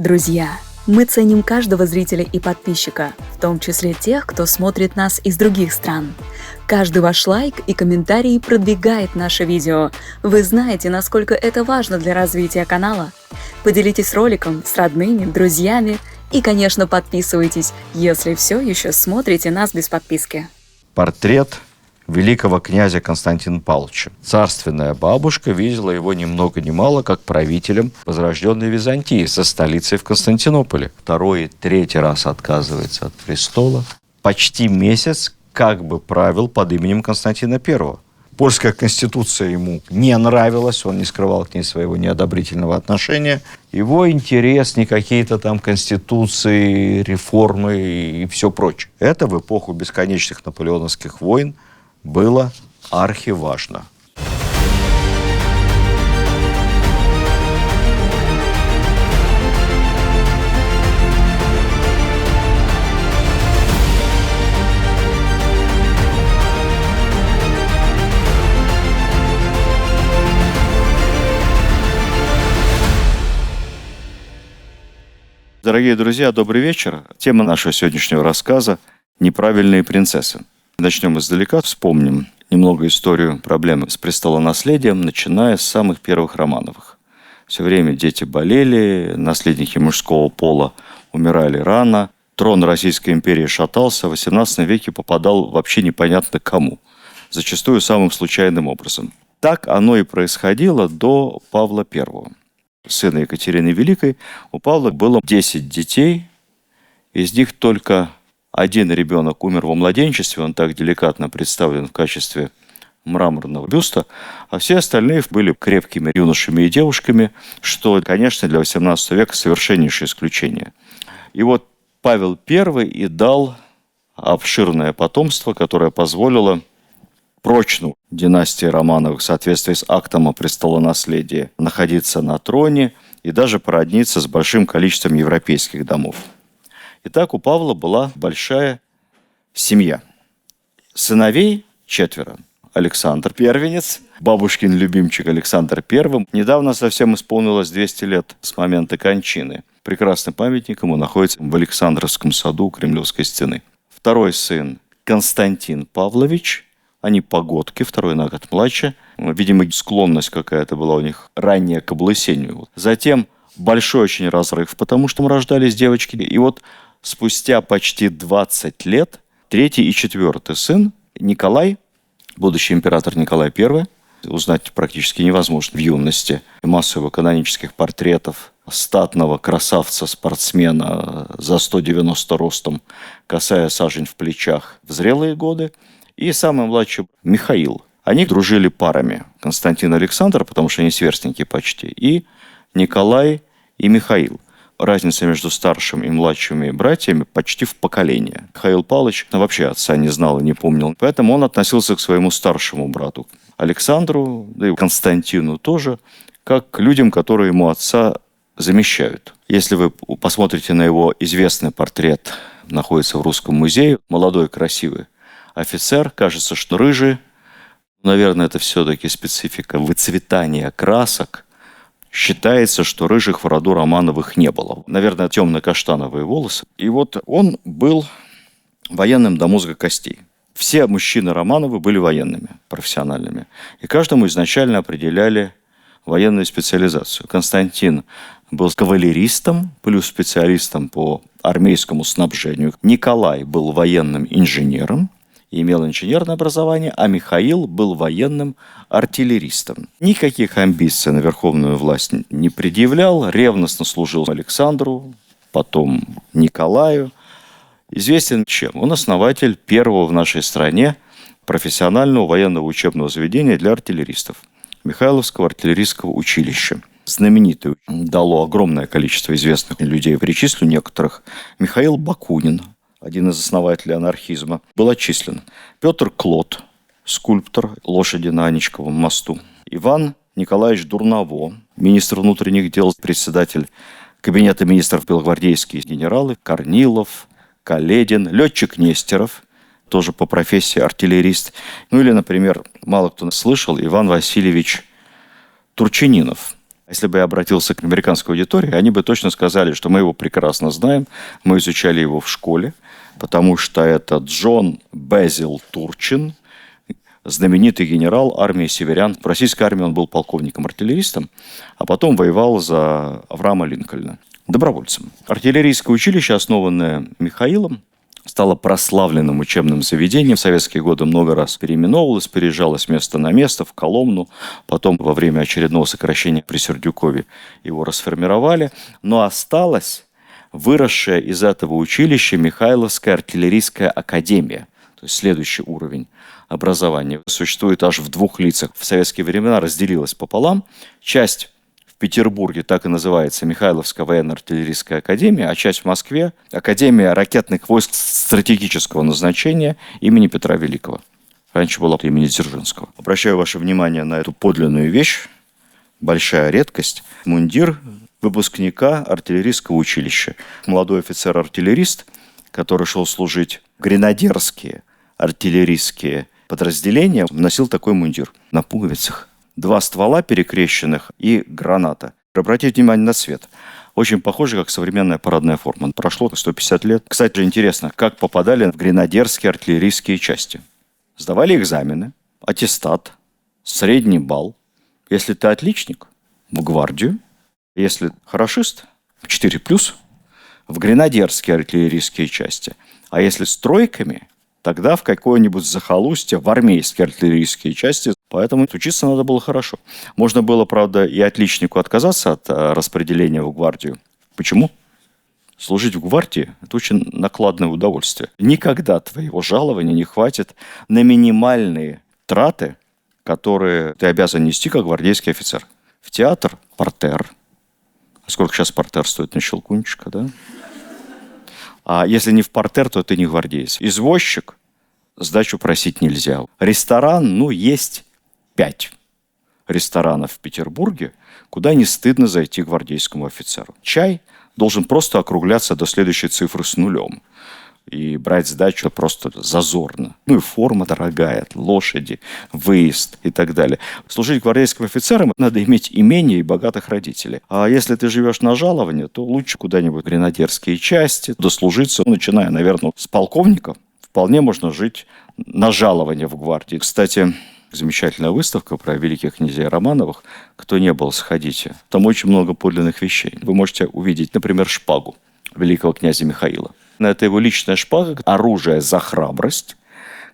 Друзья, мы ценим каждого зрителя и подписчика, в том числе тех, кто смотрит нас из других стран. Каждый ваш лайк и комментарий продвигает наше видео. Вы знаете, насколько это важно для развития канала. Поделитесь роликом с родными, друзьями и, конечно, подписывайтесь, если все еще смотрите нас без подписки. Портрет великого князя Константина Павловича. Царственная бабушка видела его ни много ни мало как правителем возрожденной Византии со столицей в Константинополе. Второй и третий раз отказывается от престола. Почти месяц как бы правил под именем Константина I. Польская конституция ему не нравилась, он не скрывал к ней своего неодобрительного отношения. Его интерес не какие-то там конституции, реформы и все прочее. Это в эпоху бесконечных наполеоновских войн было архиважно. Дорогие друзья, добрый вечер. Тема нашего сегодняшнего рассказа – «Неправильные принцессы». Начнем издалека, вспомним немного историю проблемы с престолонаследием, начиная с самых первых Романовых. Все время дети болели, наследники мужского пола умирали рано, трон Российской империи шатался, в XVIII веке попадал вообще непонятно кому, зачастую самым случайным образом. Так оно и происходило до Павла I. Сына Екатерины Великой, у Павла было 10 детей, из них только один ребенок умер во младенчестве, он так деликатно представлен в качестве мраморного бюста, а все остальные были крепкими юношами и девушками, что, конечно, для XVIII века совершеннейшее исключение. И вот Павел I и дал обширное потомство, которое позволило прочную династии Романовых в соответствии с актом о престолонаследии находиться на троне и даже породниться с большим количеством европейских домов. Итак, у Павла была большая семья. Сыновей 4. Александр первенец, бабушкин любимчик Александр I. Недавно совсем исполнилось 200 лет с момента кончины. Прекрасный памятник ему находится в Александровском саду у Кремлевской стены. Второй сын Константин Павлович. Они погодки, второй на год младше. Видимо, склонность какая-то была у них ранняя к облысению. Затем большой очень разрыв, потому что рождались девочки. И вот спустя почти 20 лет третий и четвертый сын Николай, будущий император Николай I, узнать практически невозможно в юности. Массу его канонических портретов статного красавца-спортсмена за 190 ростом, косая сажень в плечах в зрелые годы. И самый младший Михаил. Они дружили парами. Константин и Александр, потому что они сверстники почти, и Николай и Михаил. Разница между старшим и младшими братьями почти в поколение. Михаил Павлович вообще отца не знал и не помнил, поэтому он относился к своему старшему брату Александру, да и Константину тоже, как к людям, которые ему отца замещают. Если вы посмотрите на его известный портрет, находится в Русском музее, молодой, красивый офицер, кажется, что рыжий. Наверное, это все-таки специфика выцветания красок. Считается, что рыжих в роду Романовых не было. Наверное, темно-каштановые волосы. И вот он был военным до мозга костей. Все мужчины Романовы были военными, профессиональными. И каждому изначально определяли военную специализацию. Константин был кавалеристом, плюс специалистом по армейскому снабжению. Николай был военным инженером, имел инженерное образование, а Михаил был военным артиллеристом. Никаких амбиций на верховную власть не предъявлял, ревностно служил Александру, потом Николаю. Известен чем? Он основатель первого в нашей стране профессионального военного учебного заведения для артиллеристов – Михайловского артиллерийского училища. Знаменитый, дало огромное количество известных людей, перечислю некоторых. Михаил Бакунин, один из основателей анархизма, был отчислен. Петр Клод, скульптор лошади на Аничковом мосту. Иван Николаевич Дурново, министр внутренних дел, председатель кабинета министров белогвардейские генералы, Корнилов, Каледин, летчик Нестеров, тоже по профессии артиллерист. Ну или, например, мало кто слышал, Иван Васильевич Турчининов, Если бы я обратился к американской аудитории, они бы точно сказали, что мы его прекрасно знаем, мы изучали его в школе, потому что это Джон Безил Турчин, знаменитый генерал армии северян. В российской армии он был полковником-артиллеристом, а потом воевал за Авраама Линкольна, добровольцем. Артиллерийское училище, основанное Михаилом, стало прославленным учебным заведением. В советские годы много раз переименовывалось, переезжалось с места на место, в Коломну. Потом во время очередного сокращения при Сердюкове его расформировали. Но осталась выросшая из этого училища Михайловская артиллерийская академия. То есть следующий уровень образования. Существует аж в двух лицах. В советские времена разделилась пополам. Часть в Петербурге так и называется Михайловская военно-артиллерийская академия, а часть в Москве – Академия ракетных войск стратегического назначения имени Петра Великого. Раньше была имени Дзержинского. Обращаю ваше внимание на эту подлинную вещь, большая редкость. Мундир выпускника артиллерийского училища. Молодой офицер-артиллерист, который шел служить в гренадерские артиллерийские подразделения, носил такой мундир на пуговицах. 2 ствола перекрещенных и граната. Обратите внимание на цвет. Очень похоже, как современная парадная форма. Прошло 150 лет. Кстати, интересно, как попадали в гренадерские артиллерийские части. Сдавали экзамены, аттестат, средний балл. Если ты отличник, в гвардию. Если хорошист, 4+, в гренадерские артиллерийские части. А если с тройками, тогда в какое-нибудь захолустье, в армейские артиллерийские части. Поэтому учиться надо было хорошо. Можно было, правда, и отличнику отказаться от распределения в гвардию. Почему? Служить в гвардии – это очень накладное удовольствие. Никогда твоего жалования не хватит на минимальные траты, которые ты обязан нести как гвардейский офицер. В театр – партер. Сколько сейчас партер стоит на Щелкунчика, да? А если не в партер, то ты не гвардеец. Извозчик – сдачу просить нельзя. Ресторан – есть 5 ресторанов в Петербурге, куда не стыдно зайти гвардейскому офицеру. Чай должен просто округляться до следующей цифры с нулем. И брать сдачу просто зазорно. Ну и форма дорогая, лошади, выезд и так далее. Служить гвардейским офицерам надо иметь имение и богатых родителей. А если ты живешь на жалование, то лучше куда-нибудь в гренадерские части дослужиться, начиная, наверное, с полковника. Вполне можно жить на жалование в гвардии. Кстати, замечательная выставка про великих князей Романовых. Кто не был, сходите. Там очень много подлинных вещей. Вы можете увидеть, например, шпагу великого князя Михаила. Это его личная шпага, оружие за храбрость,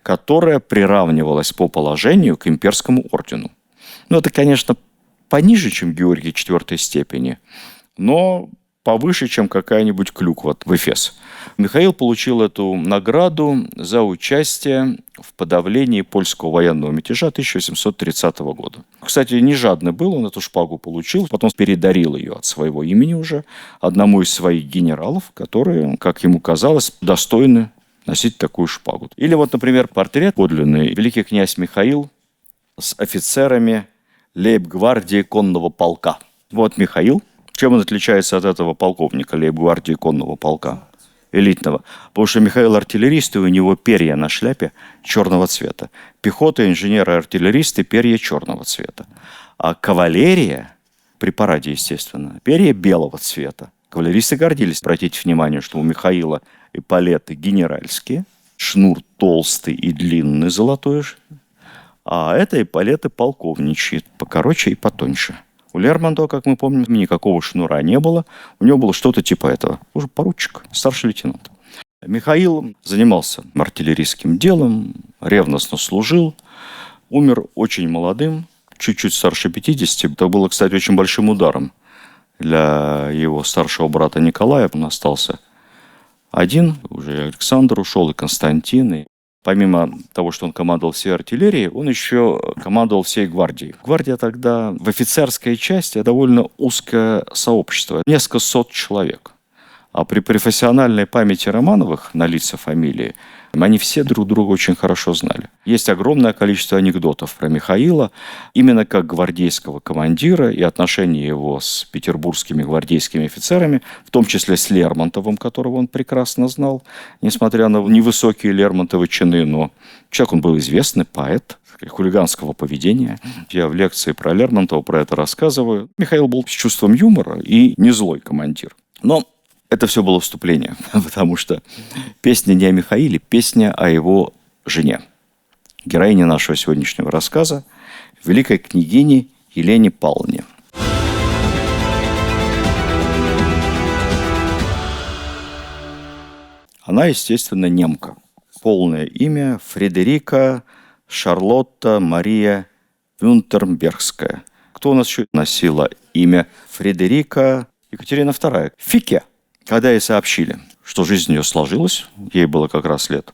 которое приравнивалось по положению к имперскому ордену. Ну, это, конечно, пониже, чем Георгий IV степени, но повыше, чем какая-нибудь клюква в Эфес. Михаил получил эту награду за участие в подавлении польского военного мятежа 1830 года. Кстати, не жадный был, он эту шпагу получил, потом передарил ее от своего имени уже одному из своих генералов, которые, как ему казалось, достойны носить такую шпагу. Или вот, например, портрет подлинный. Великий князь Михаил с офицерами лейб-гвардии конного полка. Вот Михаил. Чем он отличается от этого полковника лейб-гвардии конного полка? Элитного. Потому что Михаил артиллерист, и у него перья на шляпе черного цвета. Пехота, инженеры, артиллеристы, перья черного цвета. А кавалерия, при параде, естественно, перья белого цвета. Кавалеристы гордились. Обратите внимание, что у Михаила эполеты генеральские, шнур толстый и длинный золотой, а это эполеты полковничьи, покороче и потоньше. У Лермонтова, как мы помним, никакого шнура не было. У него было что-то типа этого. Уже поручик, старший лейтенант. Михаил занимался артиллерийским делом, ревностно служил. Умер очень молодым, чуть-чуть старше 50. Это было, кстати, очень большим ударом для его старшего брата Николая. Он остался один. Уже Александр ушел, и Константин. И помимо того, что он командовал всей артиллерией, он еще командовал всей гвардией. Гвардия тогда в офицерской части довольно узкое сообщество, несколько сот человек. А при профессиональной памяти Романовых на лица фамилии, они все друг друга очень хорошо знали. Есть огромное количество анекдотов про Михаила, именно как гвардейского командира и отношения его с петербургскими гвардейскими офицерами, в том числе с Лермонтовым, которого он прекрасно знал, несмотря на невысокие Лермонтовы чины, но человек он был известный, поэт, хулиганского поведения. Я в лекции про Лермонтова про это рассказываю. Михаил был с чувством юмора и не злой командир. Но это все было вступление, потому что песня не о Михаиле, песня о его жене. Героине нашего сегодняшнего рассказа, великой княгине Елене Павловне. Она, естественно, немка. Полное имя Фредерика Шарлотта Мария Вюнтербергская. Кто у нас еще носила имя Фредерика Екатерина II? Фике. Когда ей сообщили, что жизнь ее сложилась, ей было как раз лет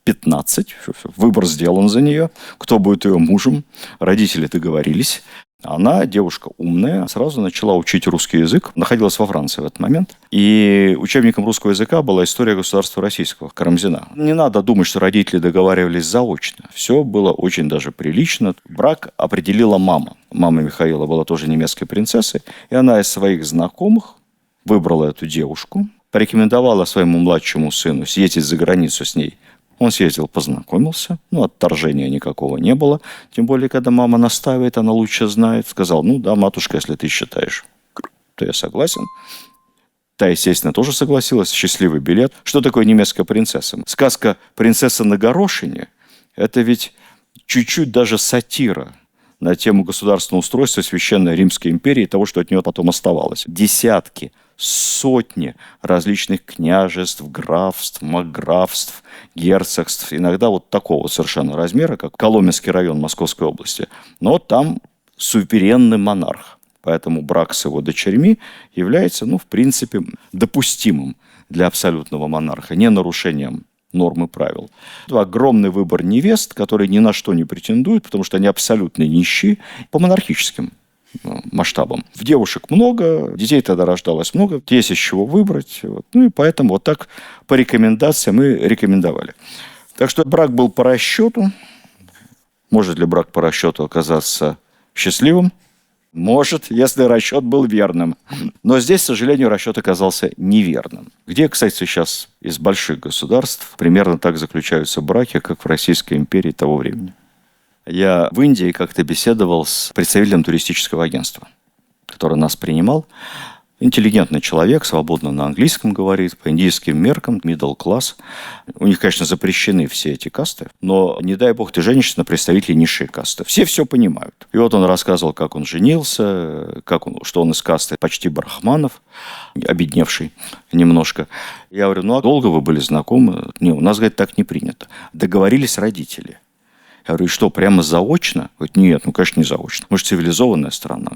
15, выбор сделан за нее, кто будет ее мужем, родители договорились. Она, девушка умная, сразу начала учить русский язык, находилась во Франции в этот момент. И учебником русского языка была история государства российского, Карамзина. Не надо думать, что родители договаривались заочно. Все было очень даже прилично. Брак определила мама. Мама Михаила была тоже немецкой принцессой, и она из своих знакомых выбрала эту девушку, порекомендовала своему младшему сыну съездить за границу с ней. Он съездил, познакомился, отторжения никакого не было. Тем более, когда мама настаивает, она лучше знает. Сказал, да, матушка, если ты считаешь, то я согласен. Та, естественно, тоже согласилась. Счастливый билет. Что такое немецкая принцесса? Сказка «Принцесса на горошине» – это ведь чуть-чуть даже сатира на тему государственного устройства Священной Римской империи и того, что от нее потом оставалось. Десятки, сотни различных княжеств, графств, маркграфств, герцогств, иногда вот такого совершенно размера, как Коломенский район Московской области. Но там суверенный монарх. Поэтому брак с его дочерьми является, в принципе, допустимым для абсолютного монарха, не нарушением норм и правил. Огромный выбор невест, которые ни на что не претендуют, потому что они абсолютно нищие по монархическим масштабам. В девушек много, детей тогда рождалось много, есть из чего выбрать. И поэтому вот так по рекомендациям мы рекомендовали. Так что брак был по расчету. Может ли брак по расчету оказаться счастливым? Может, если расчет был верным. Но здесь, к сожалению, расчет оказался неверным. Где, кстати, сейчас из больших государств примерно так заключаются браки, как в Российской империи того времени. Я в Индии как-то беседовал с представителем туристического агентства, который нас принимал. Интеллигентный человек, свободно на английском говорит, по индийским меркам, middle class. У них, конечно, запрещены все эти касты, но, не дай бог, ты женишься на представителей низшей касты. Все понимают. И вот он рассказывал, как он женился, что он из касты почти брахманов, обедневший немножко. Я говорю, а долго вы были знакомы? Не, у нас, говорит, так не принято. Договорились родители. Я говорю, и что, прямо заочно? Говорит, нет, конечно, не заочно. Мы же цивилизованная страна.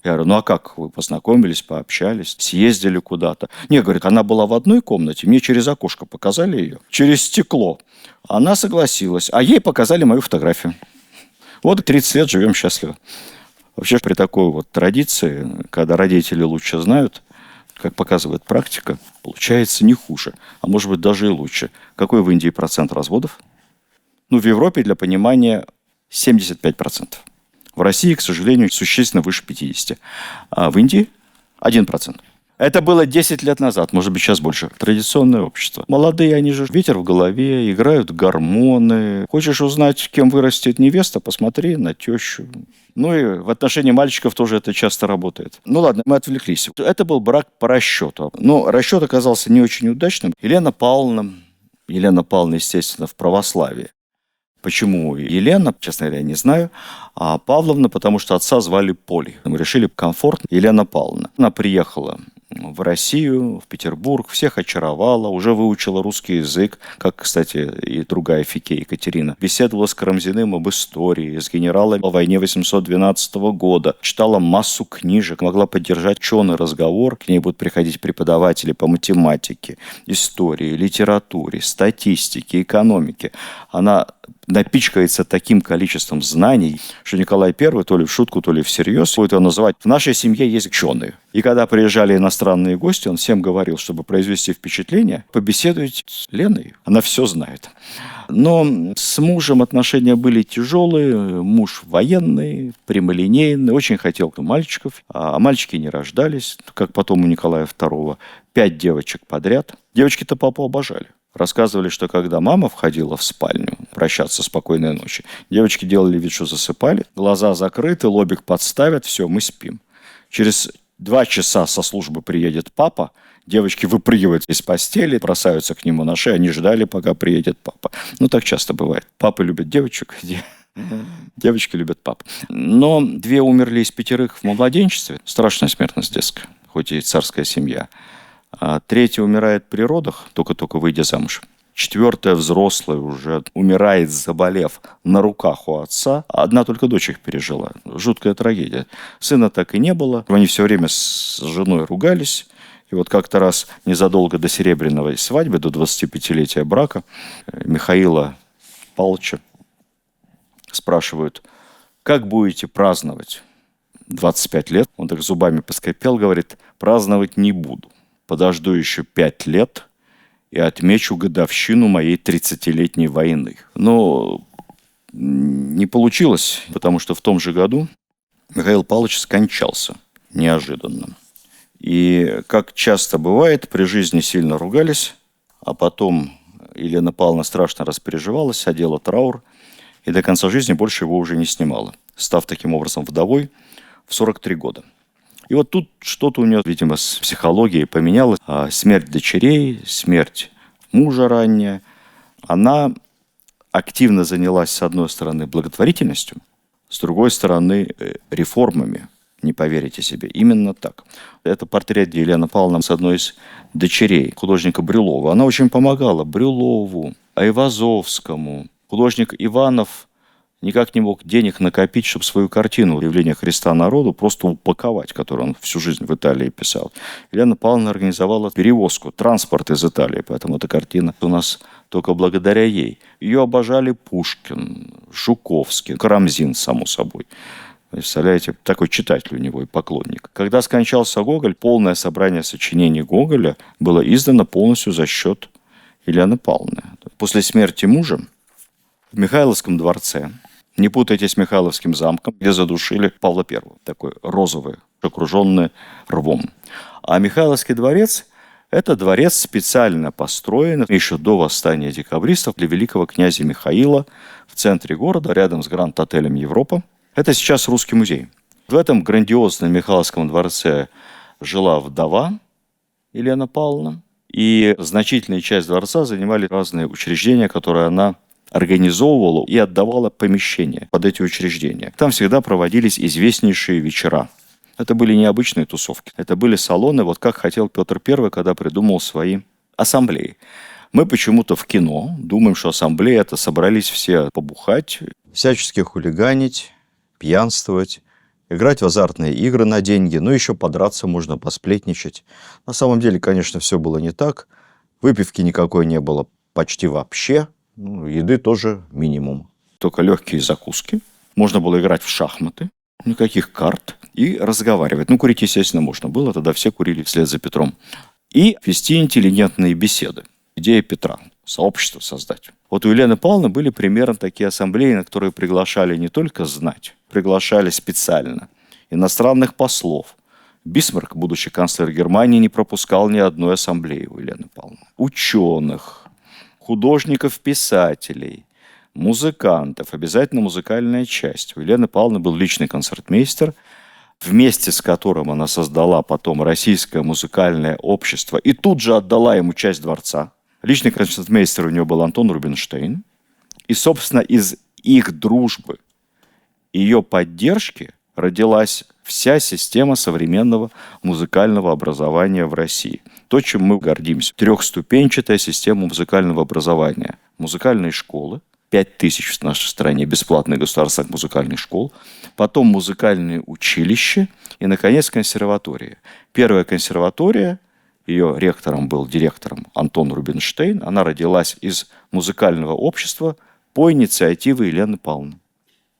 Я говорю, а как вы познакомились, пообщались, съездили куда-то? Нет, говорит, она была в одной комнате, мне через окошко показали ее, через стекло. Она согласилась, а ей показали мою фотографию. Вот 30 лет живем счастливо. Вообще при такой вот традиции, когда родители лучше знают, как показывает практика, получается не хуже, а может быть даже и лучше. Какой в Индии процент разводов? В Европе, для понимания, 75%. В России, к сожалению, существенно выше 50%. А в Индии 1%. Это было 10 лет назад, может быть, сейчас больше. Традиционное общество. Молодые, они же ветер в голове, играют гормоны. Хочешь узнать, кем вырастет невеста, посмотри на тещу. И в отношении мальчиков тоже это часто работает. Ладно, мы отвлеклись. Это был брак по расчету. Но расчет оказался не очень удачным. Елена Павловна, естественно, в православии. Почему Елена, честно говоря, не знаю, а Павловна, потому что отца звали Полей. Мы решили комфортно. Елена Павловна. Она приехала в Россию, в Петербург, всех очаровала, уже выучила русский язык, как, кстати, и другая Фике Екатерина. Беседовала с Карамзиным об истории, с генералом о войне 812 года. Читала массу книжек, могла поддержать ученый разговор. К ней будут приходить преподаватели по математике, истории, литературе, статистике, экономике. Она напичкается таким количеством знаний, что Николай I, то ли в шутку, то ли всерьез, будет его называть: в нашей семье есть ученые. И когда приезжали иностранные гости, он всем говорил, чтобы произвести впечатление, побеседуйте с Леной, она все знает. Но с мужем отношения были тяжелые, муж военный, прямолинейный, очень хотел мальчиков, а мальчики не рождались, как потом у Николая II, 5 девочек подряд. Девочки-то папу обожали. Рассказывали, что когда мама входила в спальню прощаться, спокойной ночи, девочки делали вид, что засыпали, глаза закрыты, лобик подставят, все, мы спим. Через 2 часа со службы приедет папа, девочки выпрыгивают из постели, бросаются к нему на шею, они ждали, пока приедет папа. Ну, так часто бывает. Папы любят девочек, девочки любят пап. Но 2 умерли из 5 в младенчестве. Страшная смертность детская, хоть и царская семья. А 3 умирает при родах, только-только выйдя замуж. 4 взрослая уже умирает, заболев на руках у отца. А 1 только дочь их пережила. Жуткая трагедия. Сына так и не было. Они все время с женой ругались. И вот как-то раз незадолго до серебряной свадьбы, до 25-летия брака, Михаила Павловича спрашивают: как будете праздновать 25 лет? Он так зубами поскрипел, говорит: праздновать не буду. Подожду еще 5 лет и отмечу годовщину моей 30-летней войны. Но не получилось, потому что в том же году Михаил Павлович скончался неожиданно. И, как часто бывает, при жизни сильно ругались, а потом Елена Павловна страшно распереживалась, одела траур, и до конца жизни больше его уже не снимала, став таким образом вдовой в 43 года. И вот тут что-то у нее, видимо, с психологией поменялось. Смерть дочерей, смерть мужа ранняя. Она активно занялась, с одной стороны, благотворительностью, с другой стороны, реформами. Не поверите себе. Именно так. Это портрет Елены Павловны с одной из дочерей художника Брюлова. Она очень помогала Брюлову, Айвазовскому. Художник Иванов никак не мог денег накопить, чтобы свою картину «Явление Христа народу» просто упаковать, которую он всю жизнь в Италии писал. Елена Павловна организовала перевозку, транспорт из Италии, поэтому эта картина у нас только благодаря ей. Ее обожали Пушкин, Жуковский, Карамзин, само собой. Представляете, такой читатель у него и поклонник. Когда скончался Гоголь, полное собрание сочинений Гоголя было издано полностью за счет Елены Павловны. После смерти мужа в Михайловском дворце, не путайте с Михайловским замком, где задушили Павла I, такой розовый, окруженный рвом. А Михайловский дворец – это дворец, специально построен еще до восстания декабристов для великого князя Михаила в центре города, рядом с Гранд-отелем «Европа». Это сейчас Русский музей. В этом грандиозном Михайловском дворце жила вдова Елена Павловна, и значительную часть дворца занимали разные учреждения, которые она организовывала и отдавала помещения под эти учреждения. Там всегда проводились известнейшие вечера. Это были необычные тусовки. Это были салоны, вот как хотел Петр I, когда придумал свои ассамблеи. Мы почему-то в кино думаем, что ассамблеи – это собрались все побухать, всячески хулиганить, пьянствовать, играть в азартные игры на деньги, но еще подраться можно, посплетничать. На самом деле, конечно, все было не так. Выпивки никакой не было почти вообще. Еды тоже минимум. Только легкие закуски. Можно было играть в шахматы, никаких карт и разговаривать. Курить, естественно, можно было, тогда все курили вслед за Петром. И вести интеллигентные беседы. Идея Петра – сообщество создать. Вот у Елены Павловны были примерно такие ассамблеи, на которые приглашали не только знать, приглашали специально иностранных послов. Бисмарк, будучи канцлер Германии, не пропускал ни одной ассамблеи у Елены Павловны. Ученых, художников-писателей, музыкантов, обязательно музыкальная часть. У Елены Павловны был личный концертмейстер, вместе с которым она создала потом Российское музыкальное общество и тут же отдала ему часть дворца. Личный концертмейстер у нее был Антон Рубинштейн. И, собственно, из их дружбы, ее поддержки родилась вся система современного музыкального образования в России. То, чем мы гордимся. 3-ступенчатая система музыкального образования. Музыкальные школы, 5000 в нашей стране бесплатных государственных музыкальных школ, потом музыкальные училища и, наконец, консерватория. Первая консерватория, ее ректором был директором Антон Рубинштейн, она родилась из музыкального общества по инициативе Елены Павловны.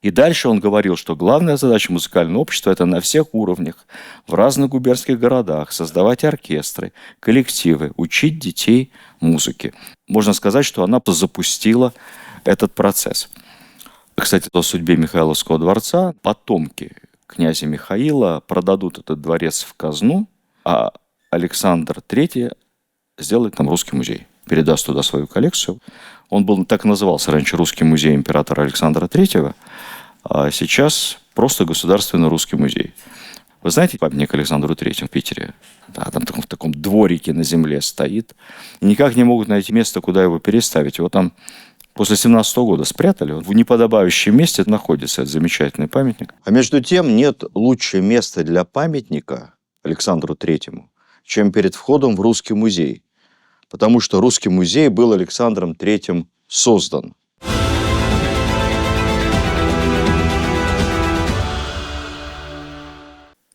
И дальше он говорил, что главная задача музыкального общества – это на всех уровнях, в разных губернских городах, создавать оркестры, коллективы, учить детей музыке. Можно сказать, что она запустила этот процесс. Кстати, о судьбе Михайловского дворца. Потомки князя Михаила продадут этот дворец в казну, а Александр III сделает там Русский музей. передаст туда свою коллекцию. Он был, так и назывался раньше, Русский музей императора Александра III, а сейчас просто Государственный русский музей. Вы знаете памятник Александру III в Питере? Да, там в таком дворике на земле стоит. И никак не могут найти место, куда его переставить. Его там после 17 года спрятали. В неподобающем месте находится этот замечательный памятник. А между тем нет лучшего места для памятника Александру III, чем перед входом в Русский музей. Потому что Русский музей был Александром III создан.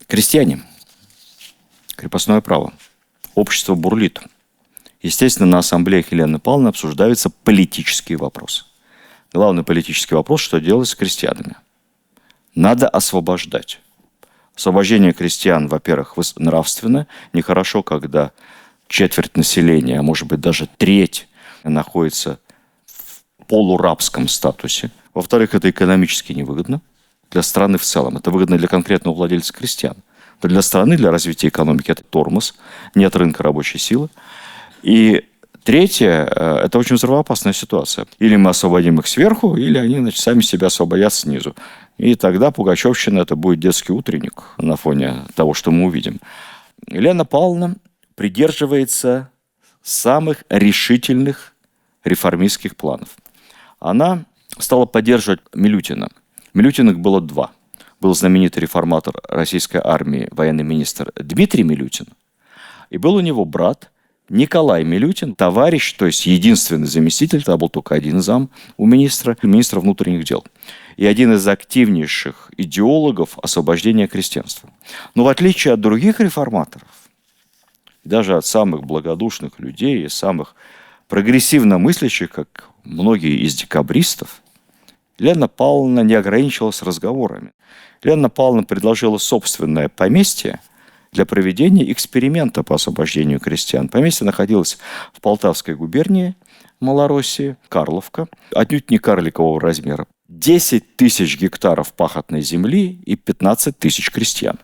Крестьяне. Крепостное право. Общество бурлит. Естественно, на ассамблеях Елены Павловны обсуждаются политические вопросы. Главный политический вопрос, что делать с крестьянами. Надо освобождать. Освобождение крестьян, во-первых, нравственно. Нехорошо, когда четверть населения, а может быть даже треть, находится в полурабском статусе. Во-вторых, это экономически невыгодно для страны в целом. Это выгодно для конкретного владельца крестьян. Но для страны, для развития экономики это тормоз, нет рынка рабочей силы. И третье, это очень взрывоопасная ситуация. Или мы освободим их сверху, или они, значит, сами себя освободят снизу. И тогда пугачевщина это будет детский утренник на фоне того, что мы увидим. Елена Павловна придерживается самых решительных реформистских планов. Она стала поддерживать Милютина. Милютиных было два. Был знаменитый реформатор российской армии, военный министр Дмитрий Милютин. И был у него брат Николай Милютин, товарищ, то есть единственный заместитель, там был только один зам у министра внутренних дел. И один из активнейших идеологов освобождения крестьянства. Но в отличие от других реформаторов, даже от самых благодушных людей и самых прогрессивно мыслящих, как многие из декабристов, Елена Павловна не ограничилась разговорами. Елена Павловна предложила собственное поместье для проведения эксперимента по освобождению крестьян. Поместье находилось в Полтавской губернии, Малороссии, Карловка, отнюдь не карликового размера. 10 тысяч гектаров пахотной земли и 15 тысяч крестьян.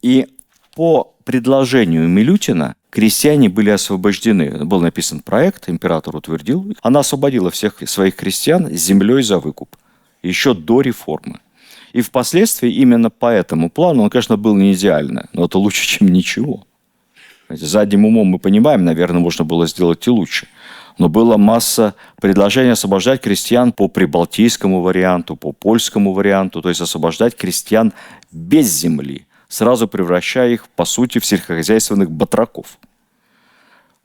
И по предложению Милютина крестьяне были освобождены. Был написан проект, император утвердил. Она освободила всех своих крестьян с землей за выкуп. Еще до реформы. И впоследствии именно по этому плану, он, конечно, был не идеально, но это лучше, чем ничего. Задним умом мы понимаем, наверное, можно было сделать и лучше. Но была масса предложений освобождать крестьян по прибалтийскому варианту, по польскому варианту, то есть освобождать крестьян без земли, сразу превращая их, по сути, в сельскохозяйственных батраков.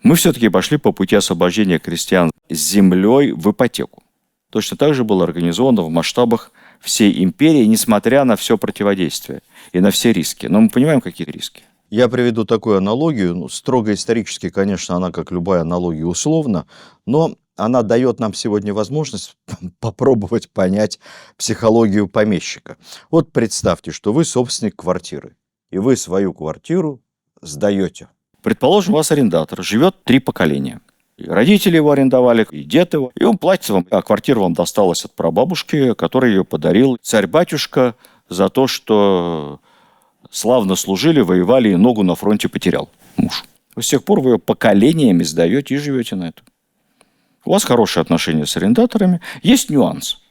Мы все-таки пошли по пути освобождения крестьян с землей в ипотеку. Точно так же было организовано в масштабах всей империи, несмотря на все противодействие и на все риски. Но мы понимаем, какие риски. Я приведу такую аналогию. Строго исторически, конечно, она, как любая аналогия, условна, но она дает нам сегодня возможность попробовать понять психологию помещика. Вот представьте, что вы собственник квартиры, и вы свою квартиру сдаете. Предположим, у вас арендатор, живет 3 поколения. И родители его арендовали, и дед его, и он платит вам, а квартира вам досталась от прабабушки, который ее подарил царь-батюшка за то, что славно служили, воевали и ногу на фронте потерял муж. С тех пор вы ее поколениями сдаете и живете на это. У вас хорошие отношения с арендаторами. Есть нюанс.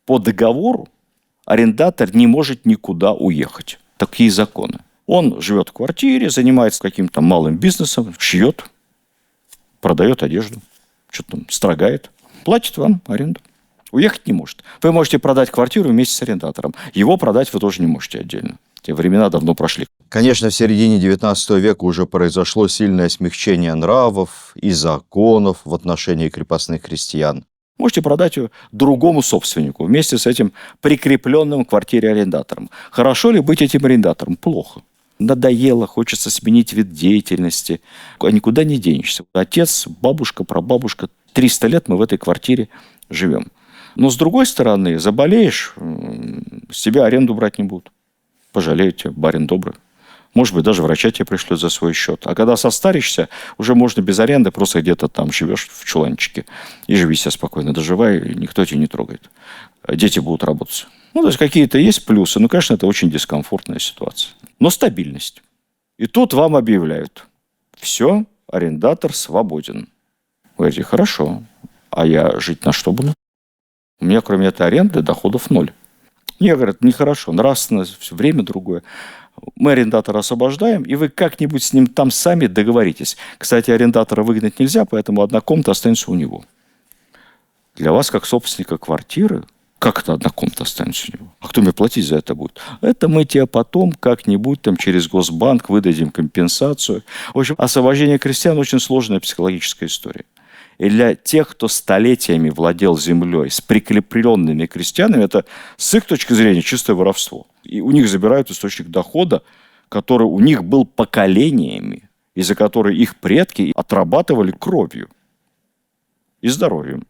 По договору арендатор не может никуда уехать. Такие законы. Он живет в квартире, занимается каким-то малым бизнесом, шьет, продает одежду, что-то там строгает, платит вам аренду. Уехать не может. Вы можете продать квартиру вместе с арендатором. Его продать вы тоже не можете отдельно. Те времена давно прошли. Конечно, в середине XIX века уже произошло сильное смягчение нравов и законов в отношении крепостных крестьян. Можете продать ее другому собственнику вместе с этим прикрепленным к квартире арендатором. Хорошо ли быть этим арендатором? Плохо. Надоело, хочется сменить вид деятельности. А никуда не денешься. Отец, бабушка, прабабушка. 300 лет мы в этой квартире живем. Но с другой стороны, заболеешь, с тебя аренду брать не будут. Пожалеют тебя, барин добрый. Может быть, даже врача тебе пришлют за свой счет. А когда состаришься, уже можно без аренды, просто где-то там живешь в чуланчике и живи себе спокойно, доживай, и никто тебя не трогает. Дети будут работать. Ну, то есть какие-то есть плюсы, но, конечно, это очень дискомфортная ситуация. Но стабильность. И тут вам объявляют: все, арендатор свободен. Вы говорите, хорошо, а я жить на что буду? У меня кроме этой аренды доходов 0. Мне говорят, нехорошо, нравственно, все время другое. Мы арендатора освобождаем, и вы как-нибудь с ним там сами договоритесь. Кстати, арендатора выгнать нельзя, поэтому одна комната останется у него. Для вас, как собственника квартиры, как это одна комната останется у него? А кто мне платить за это будет? Это мы тебе потом как-нибудь там через Госбанк выдадим компенсацию. В общем, освобождение крестьян очень сложная психологическая история. И для тех, кто столетиями владел землей с прикрепленными крестьянами, это с их точки зрения чистое воровство. И у них забирают источник дохода, который у них был поколениями, и за который их предки отрабатывали кровью и здоровьем.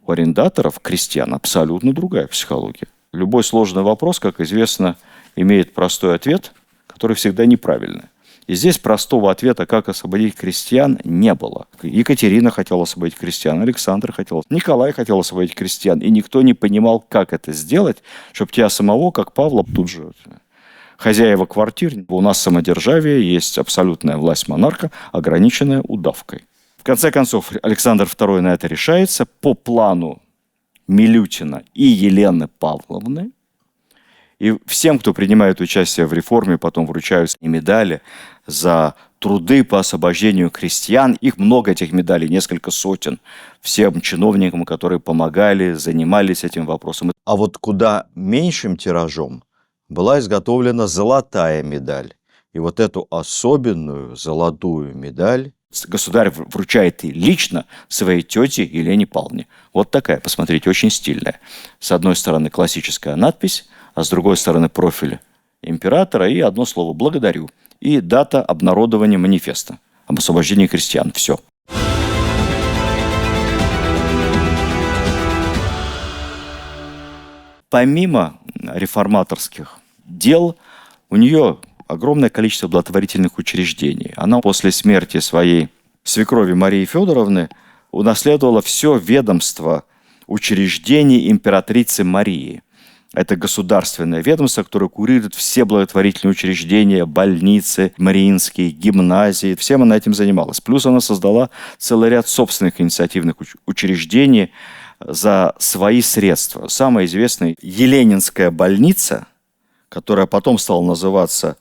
У арендаторов, крестьян, абсолютно другая психология. Любой сложный вопрос, как известно, имеет простой ответ, который всегда неправильный. И здесь простого ответа, как освободить крестьян, не было. Екатерина хотела освободить крестьян, Александр хотел, Николай хотел освободить крестьян, и никто не понимал, как это сделать, чтобы тебя самого, как Павла, тут же... Хозяева квартир, у нас самодержавие, есть абсолютная власть монарха, ограниченная удавкой. В конце концов, Александр II на это решается по плану Милютина и Елены Павловны. И всем, кто принимает участие в реформе, потом вручают медали за труды по освобождению крестьян. Их много, этих медалей, несколько сотен. Всем чиновникам, которые помогали, занимались этим вопросом. А вот куда меньшим тиражом была изготовлена золотая медаль. И вот эту особенную золотую медаль Государь вручает и лично своей тете Елене Павловне. Вот такая, посмотрите, очень стильная. С одной стороны классическая надпись, а с другой стороны профиль императора и одно слово «благодарю». И дата обнародования манифеста об освобождении крестьян. Все. Помимо реформаторских дел, у нее огромное количество благотворительных учреждений. Она после смерти своей свекрови Марии Федоровны унаследовала все ведомство учреждений императрицы Марии. Это государственное ведомство, которое курирует все благотворительные учреждения, больницы, мариинские, гимназии. Всем она этим занималась. Плюс она создала целый ряд собственных инициативных учреждений за свои средства. Самая известная Еленинская больница, которая потом стала называться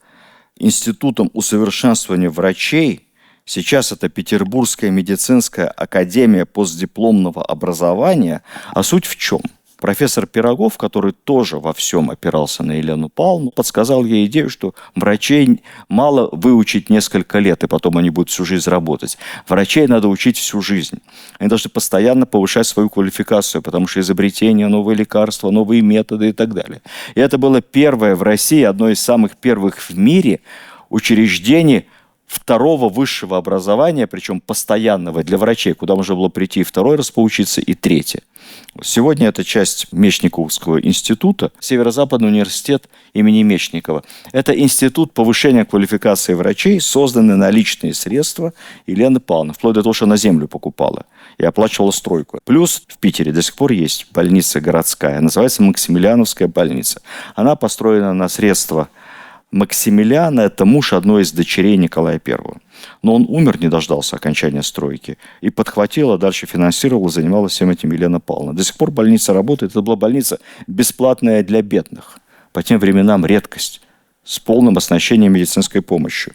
Институтом усовершенствования врачей. Сейчас это Петербургская медицинская академия постдипломного образования. А суть в чем? Профессор Пирогов, который тоже во всем опирался на Елену Павловну, подсказал ей идею, что врачей мало выучить несколько лет, и потом они будут всю жизнь работать. Врачей надо учить всю жизнь. Они должны постоянно повышать свою квалификацию, потому что изобретения, новые лекарства, новые методы и так далее. И это было первое в России, одно из самых первых в мире учреждений второго высшего образования, причем постоянного для врачей, куда можно было прийти и второй раз поучиться, и третий. Сегодня это часть Мечниковского института, Северо-Западный университет имени Мечникова. Это институт повышения квалификации врачей, созданный на личные средства Елены Павловны, вплоть до того, что она землю покупала и оплачивала стройку. Плюс в Питере до сих пор есть больница городская, называется Максимилиановская больница. Она построена на средства Максимилиана – это муж одной из дочерей Николая I. Но он умер, не дождался окончания стройки. И подхватила, дальше финансировала, занималась всем этим Елена Павловна. До сих пор больница работает. Это была больница бесплатная для бедных. По тем временам редкость. С полным оснащением медицинской помощью.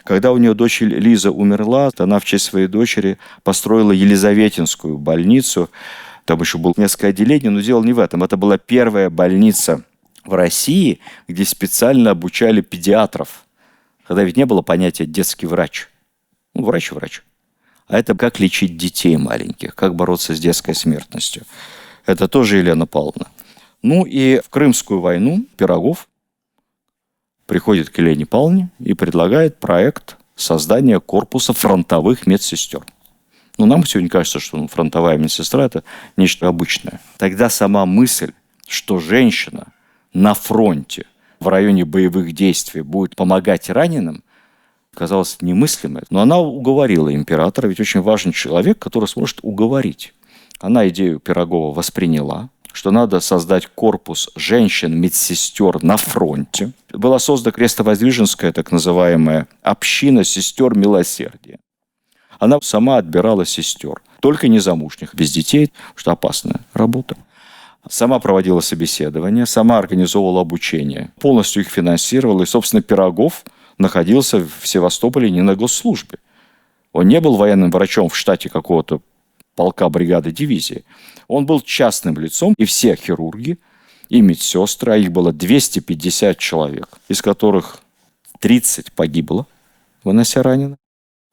Когда у нее дочь Лиза умерла, она в честь своей дочери построила Елизаветинскую больницу. Там еще было несколько отделений, но дело не в этом. Это была первая больница в России, где специально обучали педиатров. Тогда ведь не было понятия «детский врач». Ну, врач. А это как лечить детей маленьких, как бороться с детской смертностью. Это тоже Елена Павловна. Ну и в Крымскую войну Пирогов приходит к Елене Павловне и предлагает проект создания корпуса фронтовых медсестер. Ну, нам сегодня кажется, что фронтовая медсестра – это нечто обычное. Тогда сама мысль, что женщина на фронте, в районе боевых действий будет помогать раненым, казалось немыслимой. Но она уговорила императора, ведь очень важный человек, который сможет уговорить. Она идею Пирогова восприняла, что надо создать корпус женщин-медсестер на фронте. Была создана крестовоздвиженская, так называемая, община сестер милосердия. Она сама отбирала сестер, только незамужних, без детей, что опасная работа. Сама проводила собеседования, сама организовывала обучение, полностью их финансировала. И, собственно, Пирогов находился в Севастополе не на госслужбе. Он не был военным врачом в штате какого-то полка, бригады, дивизии. Он был частным лицом, и все хирурги, и медсестры, а их было 250 человек, из которых 30 погибло, вынося раненых.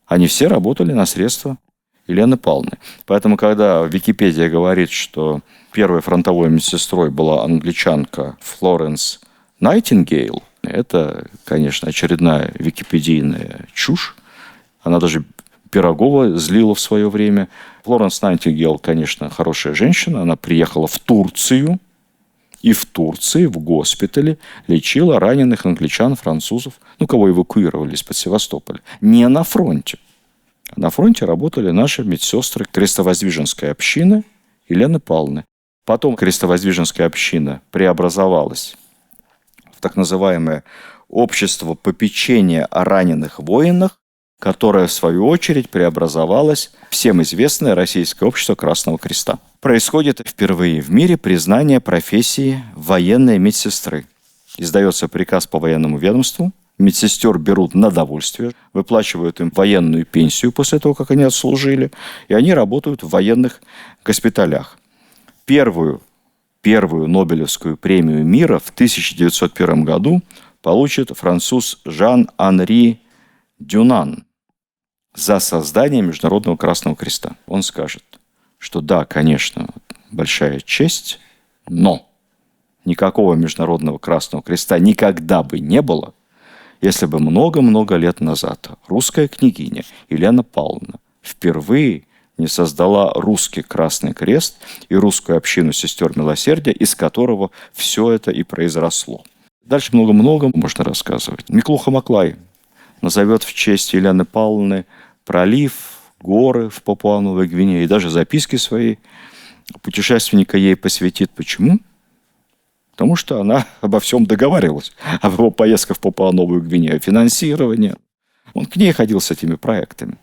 Они все работали на средства Елены Павловны. Поэтому, когда Википедия говорит, что первой фронтовой медсестрой была англичанка Флоренс Найтингейл, это, конечно, очередная википедийная чушь. Она даже Пирогова злила в свое время. Флоренс Найтингейл, конечно, хорошая женщина. Она приехала в Турцию, и в Турции, в госпитале, лечила раненых англичан, французов, кого эвакуировали из-под Севастополя. Не на фронте. На фронте работали наши медсестры Крестовоздвиженской общины Елены Павловны. Потом Крестовоздвиженская община преобразовалась в так называемое общество попечения о раненых воинах, которое, в свою очередь, преобразовалось в всем известное Российское общество Красного Креста. Происходит впервые в мире признание профессии военной медсестры. Издается приказ по военному ведомству, медсестер берут на довольствие, выплачивают им военную пенсию после того, как они отслужили, и они работают в военных госпиталях. Первую Нобелевскую премию мира в 1901 году получит француз Жан-Анри Дюнан за создание Международного Красного Креста. Он скажет, что да, конечно, большая честь, но никакого Международного Красного Креста никогда бы не было, если бы много-много лет назад русская княгиня Елена Павловна впервые не создала русский Красный Крест и русскую общину сестер милосердия, из которого все это и произросло. Дальше много-много можно рассказывать. Миклуха Маклай назовет в честь Елены Павловны пролив, горы в Папуа-Новой Гвинее и даже записки свои путешественника ей посвятит. Почему? Потому что она обо всем договаривалась. Об его поездках в Папуа-Новую Гвинею, финансирование. Он к ней ходил с этими проектами.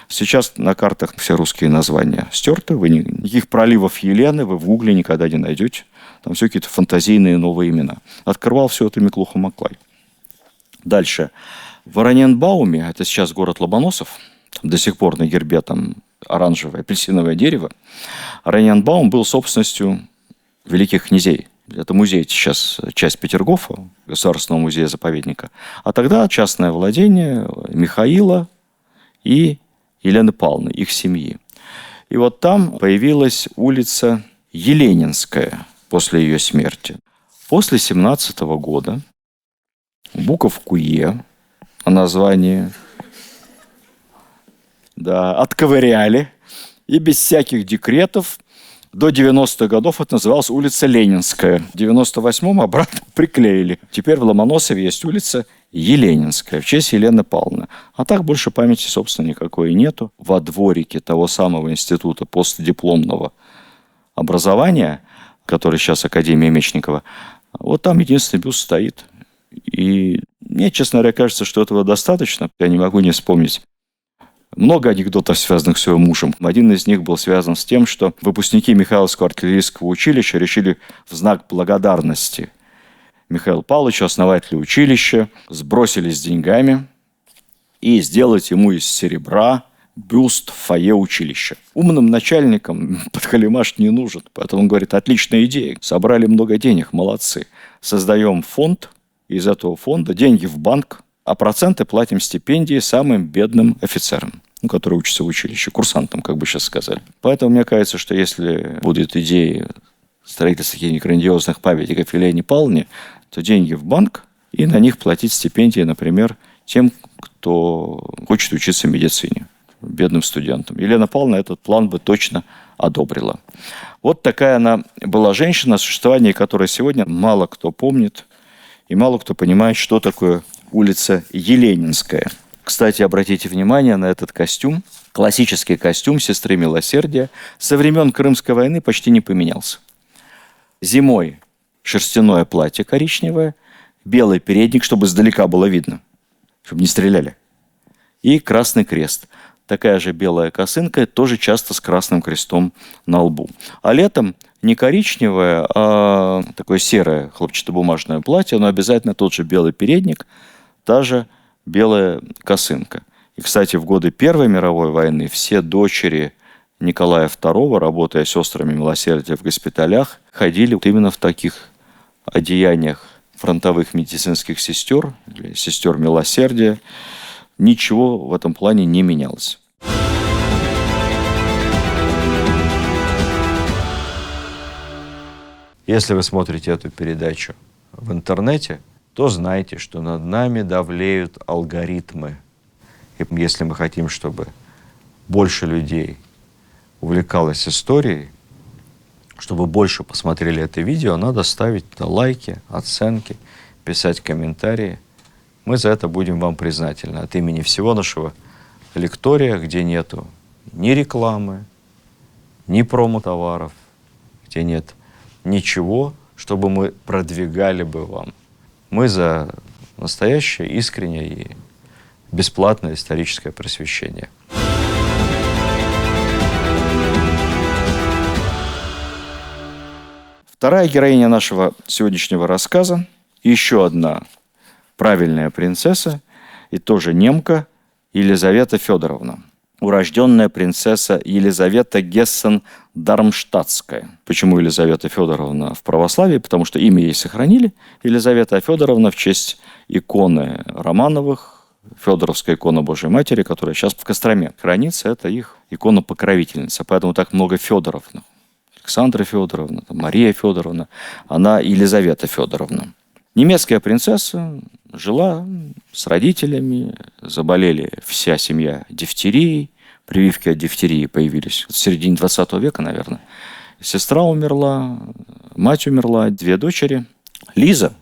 Сейчас на картах все русские названия стерты. Никаких проливов Елены вы в Гугле никогда не найдете. Там все какие-то фантазийные новые имена. Открывал все это Миклуха Маклай. Дальше. В Ораньенбауме, это сейчас город Ломоносов, до сих пор на гербе там оранжевое, апельсиновое дерево. Ораньенбаум был собственностью великих князей. Это музей сейчас, часть Петергофа, Государственного музея-заповедника. А тогда частное владение Михаила и Елены Павловны, их семьи. И вот там появилась улица Еленинская после ее смерти. После 17 года буковку «Е» о названии отковыряли, и без всяких декретов до 90-х годов это называлась улица Ленинская. В 98-м обратно приклеили. Теперь в Ломоносове есть улица Еленинская в честь Елены Павловны. А так больше памяти, собственно, никакой нету. Во дворике того самого института постдипломного образования, который сейчас Академия Мечникова, вот там единственный бюст стоит. И мне, честно говоря, кажется, что этого достаточно. Я не могу не вспомнить много анекдотов, связанных с его мужем. Один из них был связан с тем, что выпускники Михайловского артиллерийского училища решили в знак благодарности Михаилу Павловичу, основателю училища, сбросились с деньгами и сделать ему из серебра бюст в фойе училища. Умным начальникам подхалимаш не нужен, поэтому он говорит, отличная идея, собрали много денег, молодцы. Создаем фонд, из этого фонда деньги в банк, а проценты платим стипендии самым бедным офицерам, которые учатся в училище, курсантам, как бы сейчас сказали. Поэтому мне кажется, что если будет идея строительства таких грандиозных памятников Елене Павловне, то деньги в банк и на них платить стипендии, например, тем, кто хочет учиться медицине, бедным студентам. Елена Павловна этот план бы точно одобрила. Вот такая она была женщина, о существовании которой сегодня мало кто помнит и мало кто понимает, что такое улица Еленинская. Кстати, обратите внимание на этот костюм. Классический костюм сестры милосердия со времен Крымской войны почти не поменялся. Зимой шерстяное платье коричневое, белый передник, чтобы издалека было видно, чтобы не стреляли, и красный крест. такая же белая косынка, тоже часто с красным крестом на лбу. А летом не коричневое, а такое серое хлопчатобумажное платье, но обязательно тот же белый передник, та же белая косынка. И, кстати, в годы Первой мировой войны все дочери Николая II, работая сестрами милосердия в госпиталях, ходили именно в таких одеяниях фронтовых медицинских сестер, или сестер милосердия. Ничего в этом плане не менялось. Если вы смотрите эту передачу в интернете, то знайте, что над нами давлеют алгоритмы. И если мы хотим, чтобы больше людей увлекалось историей, чтобы больше посмотрели это видео, надо ставить лайки, оценки, писать комментарии. Мы за это будем вам признательны от имени всего нашего лектория, где нету ни рекламы, ни промо-товаров, где нет ничего, чтобы мы продвигали бы вам. Мы за настоящее, искреннее и бесплатное историческое просвещение. Вторая героиня нашего сегодняшнего рассказа, еще одна правильная принцесса, и тоже немка, Елизавета Федоровна. Урожденная принцесса Елизавета Гессен-Дармштадтская. Почему Елизавета Федоровна в православии? Потому что имя ей сохранили. Елизавета Федоровна в честь иконы Романовых, Федоровская икона Божьей Матери, которая сейчас в Костроме хранится, это их икона-покровительница. Поэтому так много Федоровна. Александра Федоровна, Мария Федоровна, она Елизавета Федоровна. Немецкая принцесса жила с родителями, заболели вся семья дифтерией, прививки от дифтерии появились в середине 20 века, наверное. Сестра умерла, мать умерла, две дочери, Лиза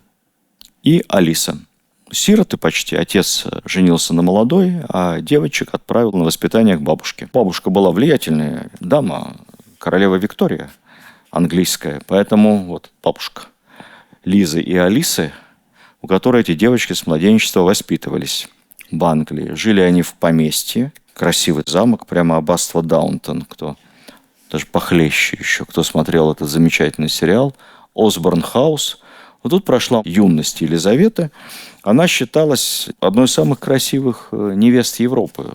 и Алиса. Сироты почти. Отец женился на молодой, а девочек отправил на воспитание к бабушке. Бабушка была влиятельная дама, королева Виктория, английская. Поэтому вот бабушка Лизы и Алисы, у которой эти девочки с младенчества воспитывались в Англии. Жили они в поместье, красивый замок, прямо аббатство Даунтон, кто даже похлеще еще, кто смотрел этот замечательный сериал, Осборн Хаус. Вот тут прошла юность Елизаветы. Она считалась одной из самых красивых невест Европы.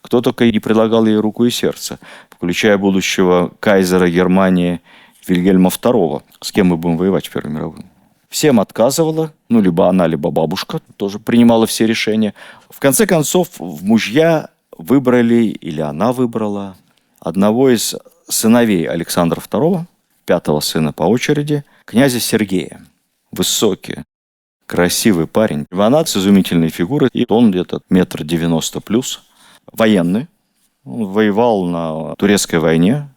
Кто только и не предлагал ей руку и сердце, включая будущего кайзера Германии Вильгельма II. С кем мы будем воевать в Первой мировой? Всем отказывала, либо она, либо бабушка тоже принимала все решения. В конце концов, в мужья выбрали, или она выбрала, одного из сыновей Александра II, пятого сына по очереди, князя Сергея. Высокий, красивый парень. Она с изумительной фигурой, и он где-то 1,90 м плюс. Военный. Он воевал на турецкой войне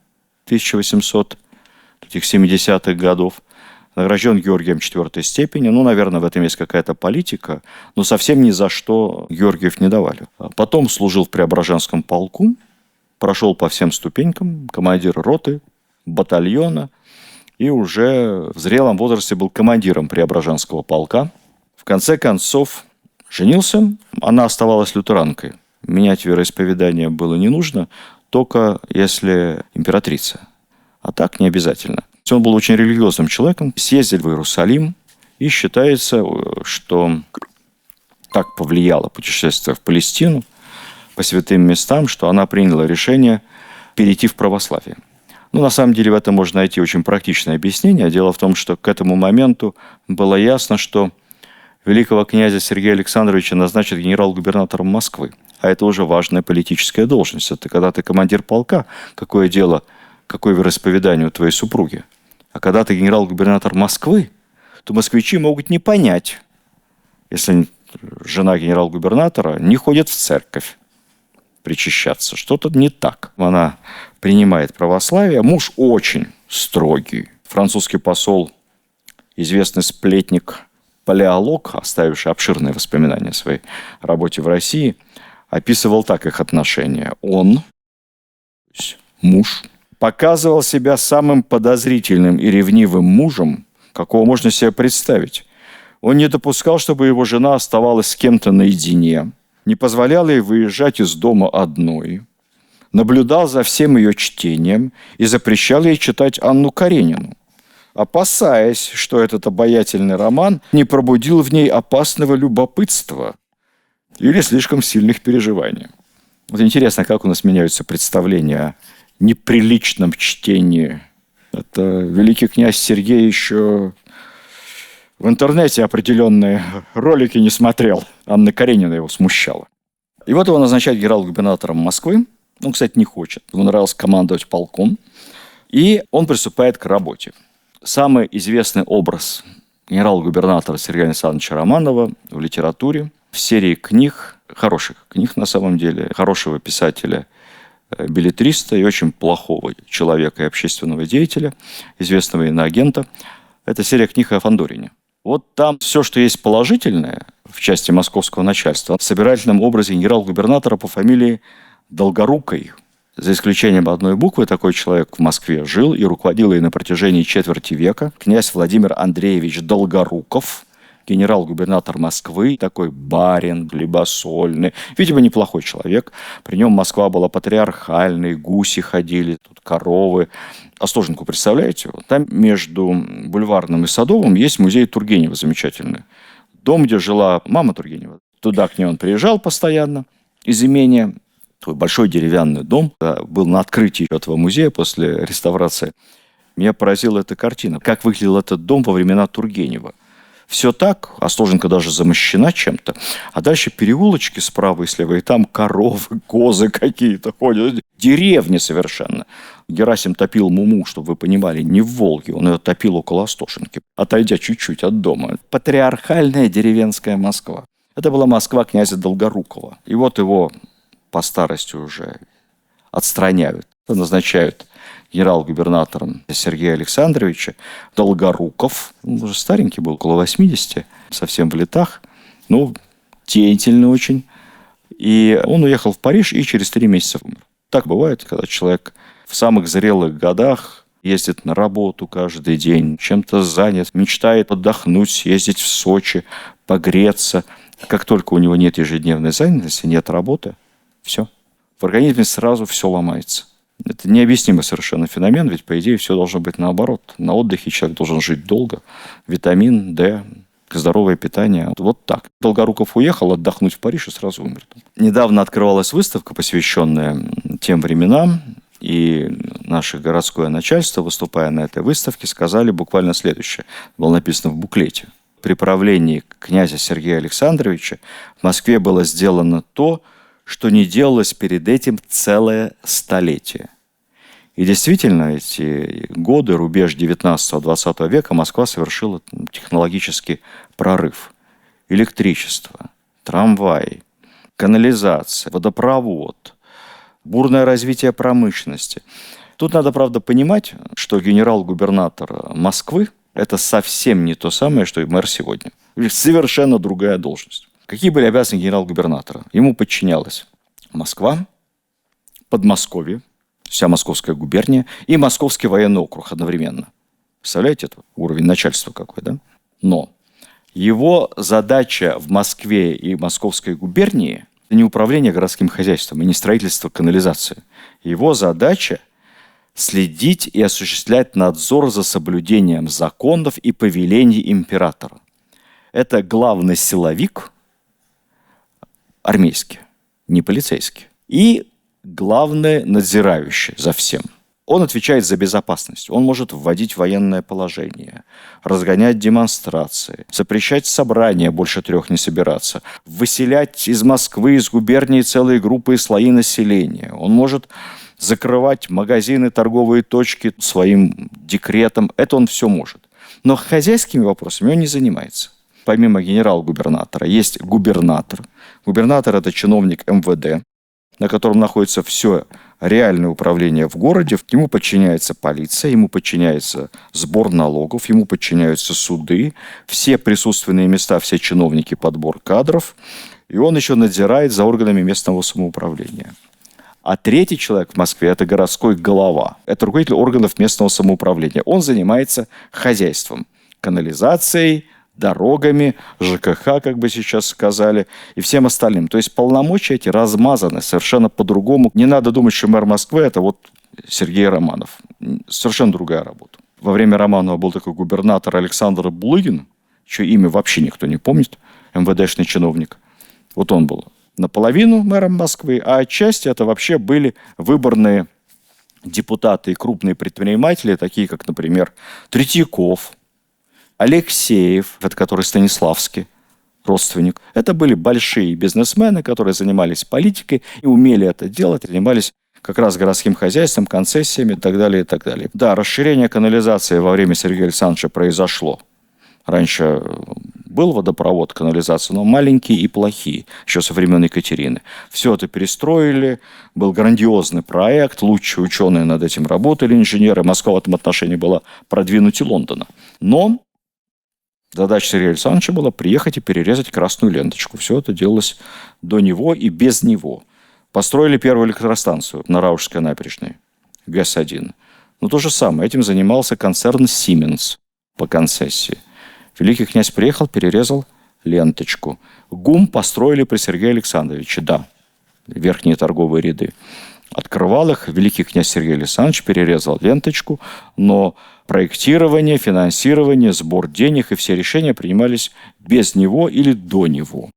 1870-х годов. Награжден Георгием IV степени. Наверное, в этом есть какая-то политика, но совсем ни за что Георгиев не давали. Потом служил в Преображенском полку, прошел по всем ступенькам, командир роты, батальона, и уже в зрелом возрасте был командиром Преображенского полка. В конце концов женился, она оставалась лютеранкой. Менять вероисповедание было не нужно, только если императрица. А так не обязательно. Он был очень религиозным человеком, съездили в Иерусалим, и считается, что так повлияло путешествие в Палестину по святым местам, что она приняла решение перейти в православие. На самом деле в этом можно найти очень практичное объяснение. Дело в том, что к этому моменту было ясно, что великого князя Сергея Александровича назначат генерал-губернатором Москвы. А это уже важная политическая должность. Это когда ты командир полка, какое дело, какое вероисповедание у твоей супруги. А когда ты генерал-губернатор Москвы, то москвичи могут не понять, если жена генерал-губернатора не ходит в церковь причащаться. Что-то не так. Она принимает православие. Муж очень строгий. Французский посол, известный сплетник, палеолог, оставивший обширные воспоминания о своей работе в России, описывал так их отношения. Он, муж, показывал себя самым подозрительным и ревнивым мужем, какого можно себе представить. Он не допускал, чтобы его жена оставалась с кем-то наедине, не позволял ей выезжать из дома одной, наблюдал за всем ее чтением и запрещал ей читать Анну Каренину, опасаясь, что этот обаятельный роман не пробудил в ней опасного любопытства или слишком сильных переживаний. Вот интересно, как у нас меняются представления о неприличном чтении. Это великий князь Сергей еще в интернете определенные ролики не смотрел. Анна Каренина его смущала. И вот его назначают генерал-губернатором Москвы. Он, кстати, не хочет. Ему нравилось командовать полком. И он приступает к работе. Самый известный образ генерал-губернатора Сергея Александровича Романова в литературе, в серии книг, хороших книг на самом деле, хорошего писателя, беллетриста и очень плохого человека и общественного деятеля, известного иноагента. Это серия книг о Фандорине. Вот там все, что есть положительное в части московского начальства, в собирательном образе генерал-губернатора по фамилии Долгорукой. За исключением одной буквы, такой человек в Москве жил и руководил ей на протяжении четверти века. Князь Владимир Андреевич Долгоруков, генерал-губернатор Москвы, такой барин, хлебосольный, видимо, неплохой человек. При нем Москва была патриархальной, гуси ходили, тут коровы. Остоженку представляете? Там между Бульварным и Садовым есть музей Тургенева замечательный. Дом, где жила мама Тургенева. Туда к ней он приезжал постоянно из имения. Такой большой деревянный дом. Был на открытии этого музея после реставрации. Меня поразила эта картина. Как выглядел этот дом во времена Тургенева. Все так, Остоженка даже замощена чем-то. А дальше переулочки справа и слева, и там коровы, козы какие-то ходят. Деревни совершенно. Герасим топил Муму, чтобы вы понимали, не в Волге. Он ее топил около Остоженки, отойдя чуть-чуть от дома. Патриархальная деревенская Москва. Это была Москва князя Долгорукова. И вот его по старости уже отстраняют, назначают генерал-губернатором Сергея Александровича. Долгоруков, он уже старенький был, около 80, совсем в летах, ну, деятельный очень. И он уехал в Париж и через 3 месяца умер. Так бывает, когда человек в самых зрелых годах ездит на работу каждый день, чем-то занят, мечтает отдохнуть, съездить в Сочи, погреться. Как только у него нет ежедневной занятости, нет работы, все. В организме сразу все ломается. Это необъяснимый совершенно феномен, ведь, по идее, все должно быть наоборот. На отдыхе человек должен жить долго. Витамин D, здоровое питание. Вот так. Долгоруков уехал отдохнуть в Париж и сразу умер. Недавно открывалась выставка, посвященная тем временам. И наше городское начальство, выступая на этой выставке, сказали буквально следующее. Было написано в буклете. При правлении князя Сергея Александровича в Москве было сделано то, что не делалось перед этим целое столетие. И действительно, эти годы, рубеж 19-20 века, Москва совершила технологический прорыв. Электричество, трамваи, канализация, водопровод, бурное развитие промышленности. Тут надо, правда, понимать, что генерал-губернатор Москвы – это совсем не то самое, что и мэр сегодня. Совершенно другая должность. Какие были обязанности генерал-губернатора? Ему подчинялась Москва, Подмосковье, вся Московская губерния и Московский военный округ одновременно. Представляете, это уровень начальства какой, да? Но его задача в Москве и Московской губернии – это не управление городским хозяйством и не строительство канализации. Его задача – следить и осуществлять надзор за соблюдением законов и повелений императора. Это главный силовик армейский, не полицейский. И главное, надзирающий за всем. Он отвечает за безопасность. Он может вводить военное положение, разгонять демонстрации, запрещать собрания, больше 3 не собираться, выселять из Москвы, из губернии целые группы и слои населения. Он может закрывать магазины, торговые точки своим декретом. Это он все может. Но хозяйскими вопросами он не занимается. Помимо генерал-губернатора есть губернатор. Губернатор – это чиновник МВД, на котором находится все реальное управление в городе. Ему подчиняется полиция, ему подчиняется сбор налогов, ему подчиняются суды, все присутственные места, все чиновники, подбор кадров. И он еще надзирает за органами местного самоуправления. А 3-й человек в Москве – это городской голова. Это руководитель органов местного самоуправления. Он занимается хозяйством, канализацией, дорогами, ЖКХ, как бы сейчас сказали, и всем остальным. То есть полномочия эти размазаны совершенно по-другому. Не надо думать, что мэр Москвы – это вот Сергей Романов. Совершенно другая работа. Во время Романова был такой губернатор Александр Булыгин, чье имя вообще никто не помнит, МВДшный чиновник. Вот он был наполовину мэром Москвы, а отчасти это вообще были выборные депутаты и крупные предприниматели, такие как, например, Третьяков, Алексеев, это который Станиславский, родственник. Это были большие бизнесмены, которые занимались политикой и умели это делать, занимались как раз городским хозяйством, концессиями и так далее, и так далее. Да, расширение канализации во время Сергея Александровича произошло. Раньше был водопровод, канализация, но маленькие и плохие, еще со времен Екатерины. Все это перестроили, был грандиозный проект, лучшие ученые над этим работали, инженеры. Москва в этом отношении была продвинуте Лондона. Но задача Сергея Александровича была приехать и перерезать красную ленточку. Все это делалось до него и без него. Построили первую электростанцию на Раушской набережной, ГЭС-1. Но то же самое, этим занимался концерн Siemens по концессии. Великий князь приехал, перерезал ленточку. ГУМ построили при Сергее Александровиче, да, верхние торговые ряды. Открывал их великий князь Сергей Александрович, перерезал ленточку, но проектирование, финансирование, сбор денег и все решения принимались без него или до него.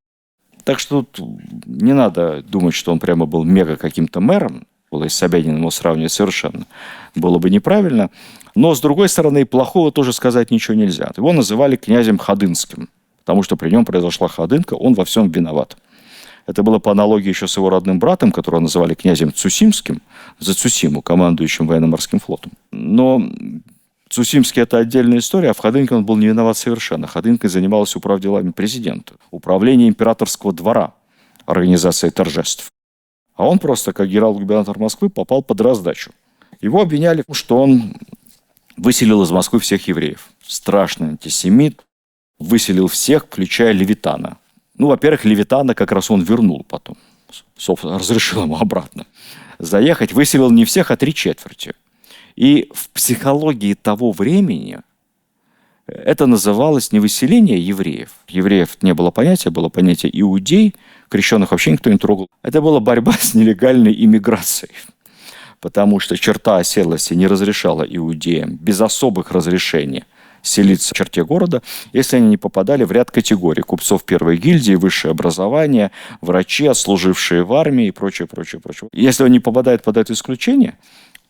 Так что тут не надо думать, что он прямо был мега каким-то мэром. Было и с Собяниным его сравнивать совершенно. Было бы неправильно. Но, с другой стороны, плохого тоже сказать ничего нельзя. Его называли князем Ходынским, потому что при нем произошла ходынка, он во всем виноват. Это было по аналогии еще с его родным братом, которого называли князем Цусимским, за Цусиму, командующим военно-морским флотом. Но Цусимский – это отдельная история, а в Ходынке он был не виноват совершенно. Ходынкой занимался управделами президента, управление императорского двора, организацией торжеств. А он просто, как генерал-губернатор Москвы, попал под раздачу. Его обвиняли, что он выселил из Москвы всех евреев. Страшный антисемит. Выселил всех, включая Левитана. Ну, во-первых, Левитана как раз он вернул потом. Собственно, разрешил ему обратно заехать. Выселил не всех, а 3/4. И в психологии того времени это называлось не выселение евреев. Евреев не было понятия, было понятие иудей. Крещенных вообще никто не трогал. Это была борьба с нелегальной иммиграцией. Потому что черта оседлости не разрешала иудеям без особых разрешений селиться в черте города, если они не попадали в ряд категорий: купцов первой гильдии, высшее образование, врачи, отслужившие в армии и прочее, прочее, прочее. Если он не попадает под это исключение,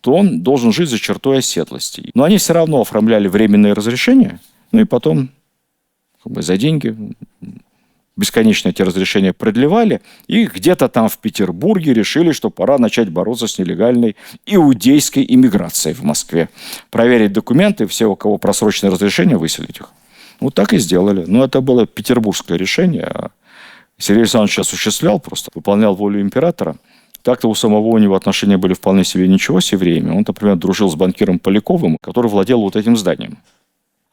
то он должен жить за чертой оседлости. Но они все равно оформляли временные разрешения, ну и потом за деньги бесконечно эти разрешения продлевали, и где-то там в Петербурге решили, что пора начать бороться с нелегальной иудейской иммиграцией в Москве. Проверить документы, все, у кого просроченное разрешение, выселить их. Вот так и сделали. Но это было петербургское решение. А Сергей Александрович осуществлял просто, выполнял волю императора. Так-то у него отношения были вполне себе ничего с евреями. Он, например, дружил с банкиром Поляковым, который владел вот этим зданием.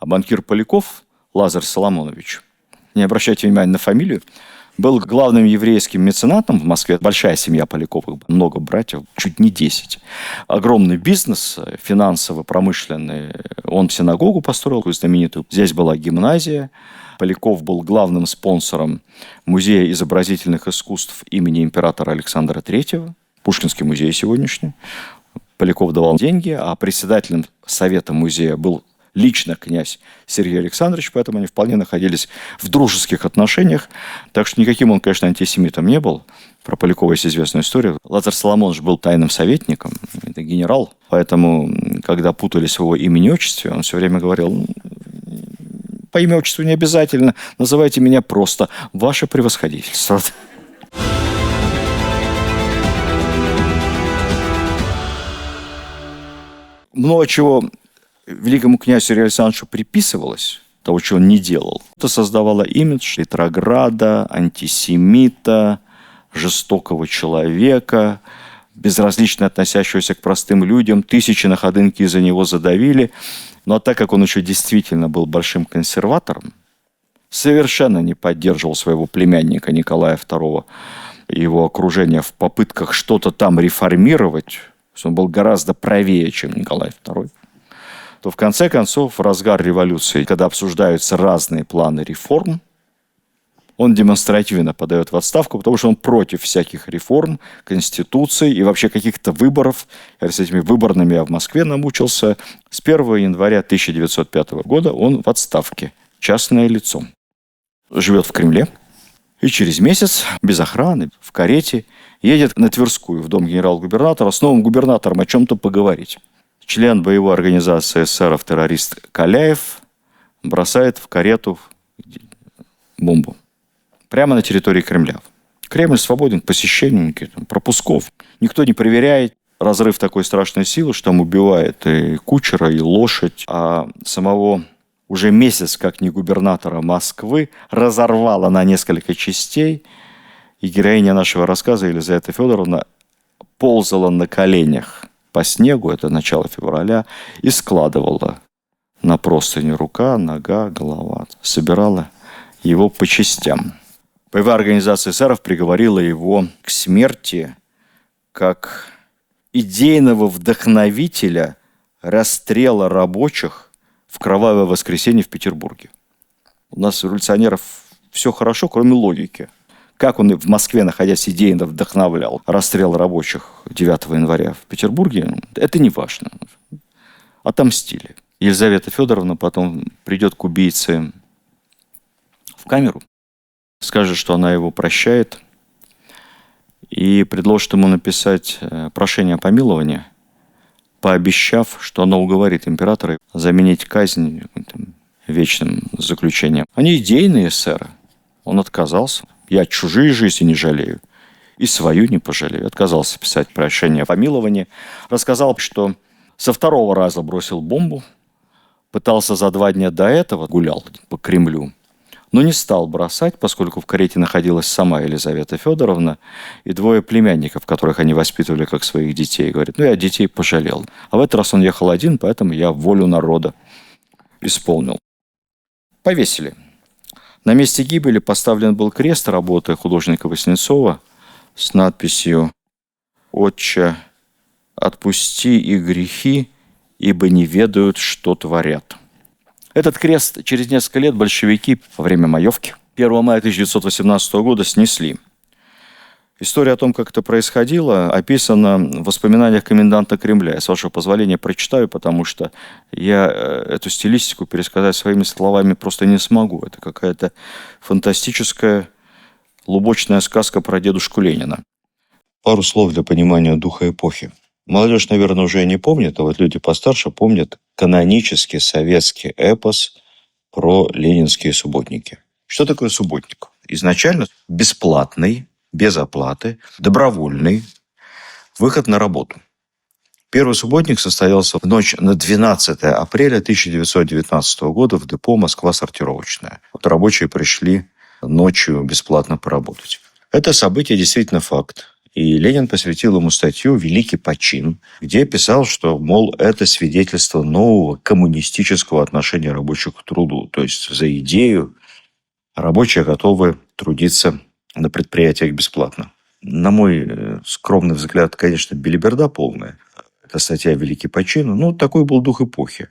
А банкир Поляков, Лазарь Соломонович, не обращайте внимания на фамилию, был главным еврейским меценатом в Москве. Большая семья Поляковых, много братьев, чуть не 10. Огромный бизнес, финансово-промышленный. Он синагогу построил, знаменитую. Здесь была гимназия. Поляков был главным спонсором Музея изобразительных искусств имени императора Александра III, Пушкинский музей сегодняшний. Поляков давал деньги, а председателем совета музея был лично князь Сергей Александрович, поэтому они вполне находились в дружеских отношениях. Так что никаким он, конечно, антисемитом не был. Про Полякова есть известная история. Лазарь Соломонович был тайным советником, это генерал, поэтому, когда путались в его имени и отчестве, он все время говорил: по имени отчеству не обязательно, называйте меня просто «Ваше превосходительство». Много чего великому князю Сергею Александровичу приписывалось, того, чего он не делал. Это создавало имидж ретрограда, антисемита, жестокого человека, безразлично относящегося к простым людям. Тысячи на Ходынке из-за него задавили. Но так как он еще действительно был большим консерватором, совершенно не поддерживал своего племянника Николая II и его окружение в попытках что-то там реформировать, он был гораздо правее, чем Николай II, то в конце концов, в разгар революции, когда обсуждаются разные планы реформ, он демонстративно подает в отставку, потому что он против всяких реформ, конституций и вообще каких-то выборов. С этими выборными я в Москве намучился. С 1 января 1905 года он в отставке, частное лицо. Живет в Кремле и через месяц без охраны в карете едет на Тверскую в дом генерал-губернатора с новым губернатором о чем-то поговорить. Член боевой организации эсеров-террорист Каляев бросает в карету бомбу. Прямо на территории Кремля. Кремль свободен к посещению, никаких пропусков. Никто не проверяет. Разрыв такой страшной силы, что там убивает и кучера, и лошадь. А самого уже месяц, как не губернатора Москвы, разорвало на несколько частей. И героиня нашего рассказа, Елизавета Федоровна, ползала на коленях по снегу, это начало февраля, и складывала на простыни рука, нога, голова. Собирала его по частям. Боевая организация эсеров приговорила его к смерти как идейного вдохновителя расстрела рабочих в кровавое воскресенье в Петербурге. У нас у революционеров все хорошо, кроме логики. Как он в Москве, находясь, идейно вдохновлял расстрел рабочих 9 января в Петербурге, это не важно. Отомстили. Елизавета Федоровна потом придет к убийце в камеру, скажет, что она его прощает, и предложит ему написать прошение о помиловании, пообещав, что она уговорит императора заменить казнь вечным заключением. Они идейные эсеры. Он отказался. Я чужие жизни не жалею, и свою не пожалею. Отказался писать прошение о помиловании. Рассказал, что со 2-го раза бросил бомбу, пытался за 2 дня до этого, гулял по Кремлю, но не стал бросать, поскольку в карете находилась сама Елизавета Федоровна и 2 племянников, которых они воспитывали как своих детей. Говорит, я детей пожалел. А в этот раз он ехал один, поэтому я волю народа исполнил. Повесили. На месте гибели поставлен был крест работы художника Васнецова с надписью «Отче, отпусти их грехи, ибо не ведают, что творят». Этот крест через несколько лет большевики во время маевки 1 мая 1918 года снесли. История о том, как это происходило, описана в воспоминаниях коменданта Кремля. Я, с вашего позволения, прочитаю, потому что я эту стилистику пересказать своими словами просто не смогу. Это какая-то фантастическая, лубочная сказка про дедушку Ленина. Пару слов для понимания духа эпохи. Молодежь, наверное, уже не помнит, а вот люди постарше помнят канонический советский эпос про ленинские субботники. Что такое субботник? Изначально бесплатный, без оплаты, добровольный выход на работу. Первый субботник состоялся в ночь на 12 апреля 1919 года в депо «Москва-сортировочная». Вот рабочие пришли ночью бесплатно поработать. Это событие действительно факт. И Ленин посвятил ему статью «Великий почин», где писал, что, мол, это свидетельство нового коммунистического отношения рабочих к труду. То есть за идею рабочие готовы трудиться на предприятиях бесплатно. На мой скромный взгляд, конечно, белиберда полная. Это статья «Великий почин». Ну, такой был дух эпохи.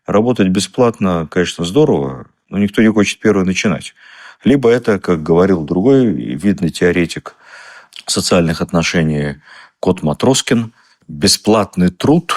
Работать бесплатно, конечно, здорово, но никто не хочет первый начинать. Либо это, как говорил другой видный теоретик социальных отношений Кот Матроскин, бесплатный труд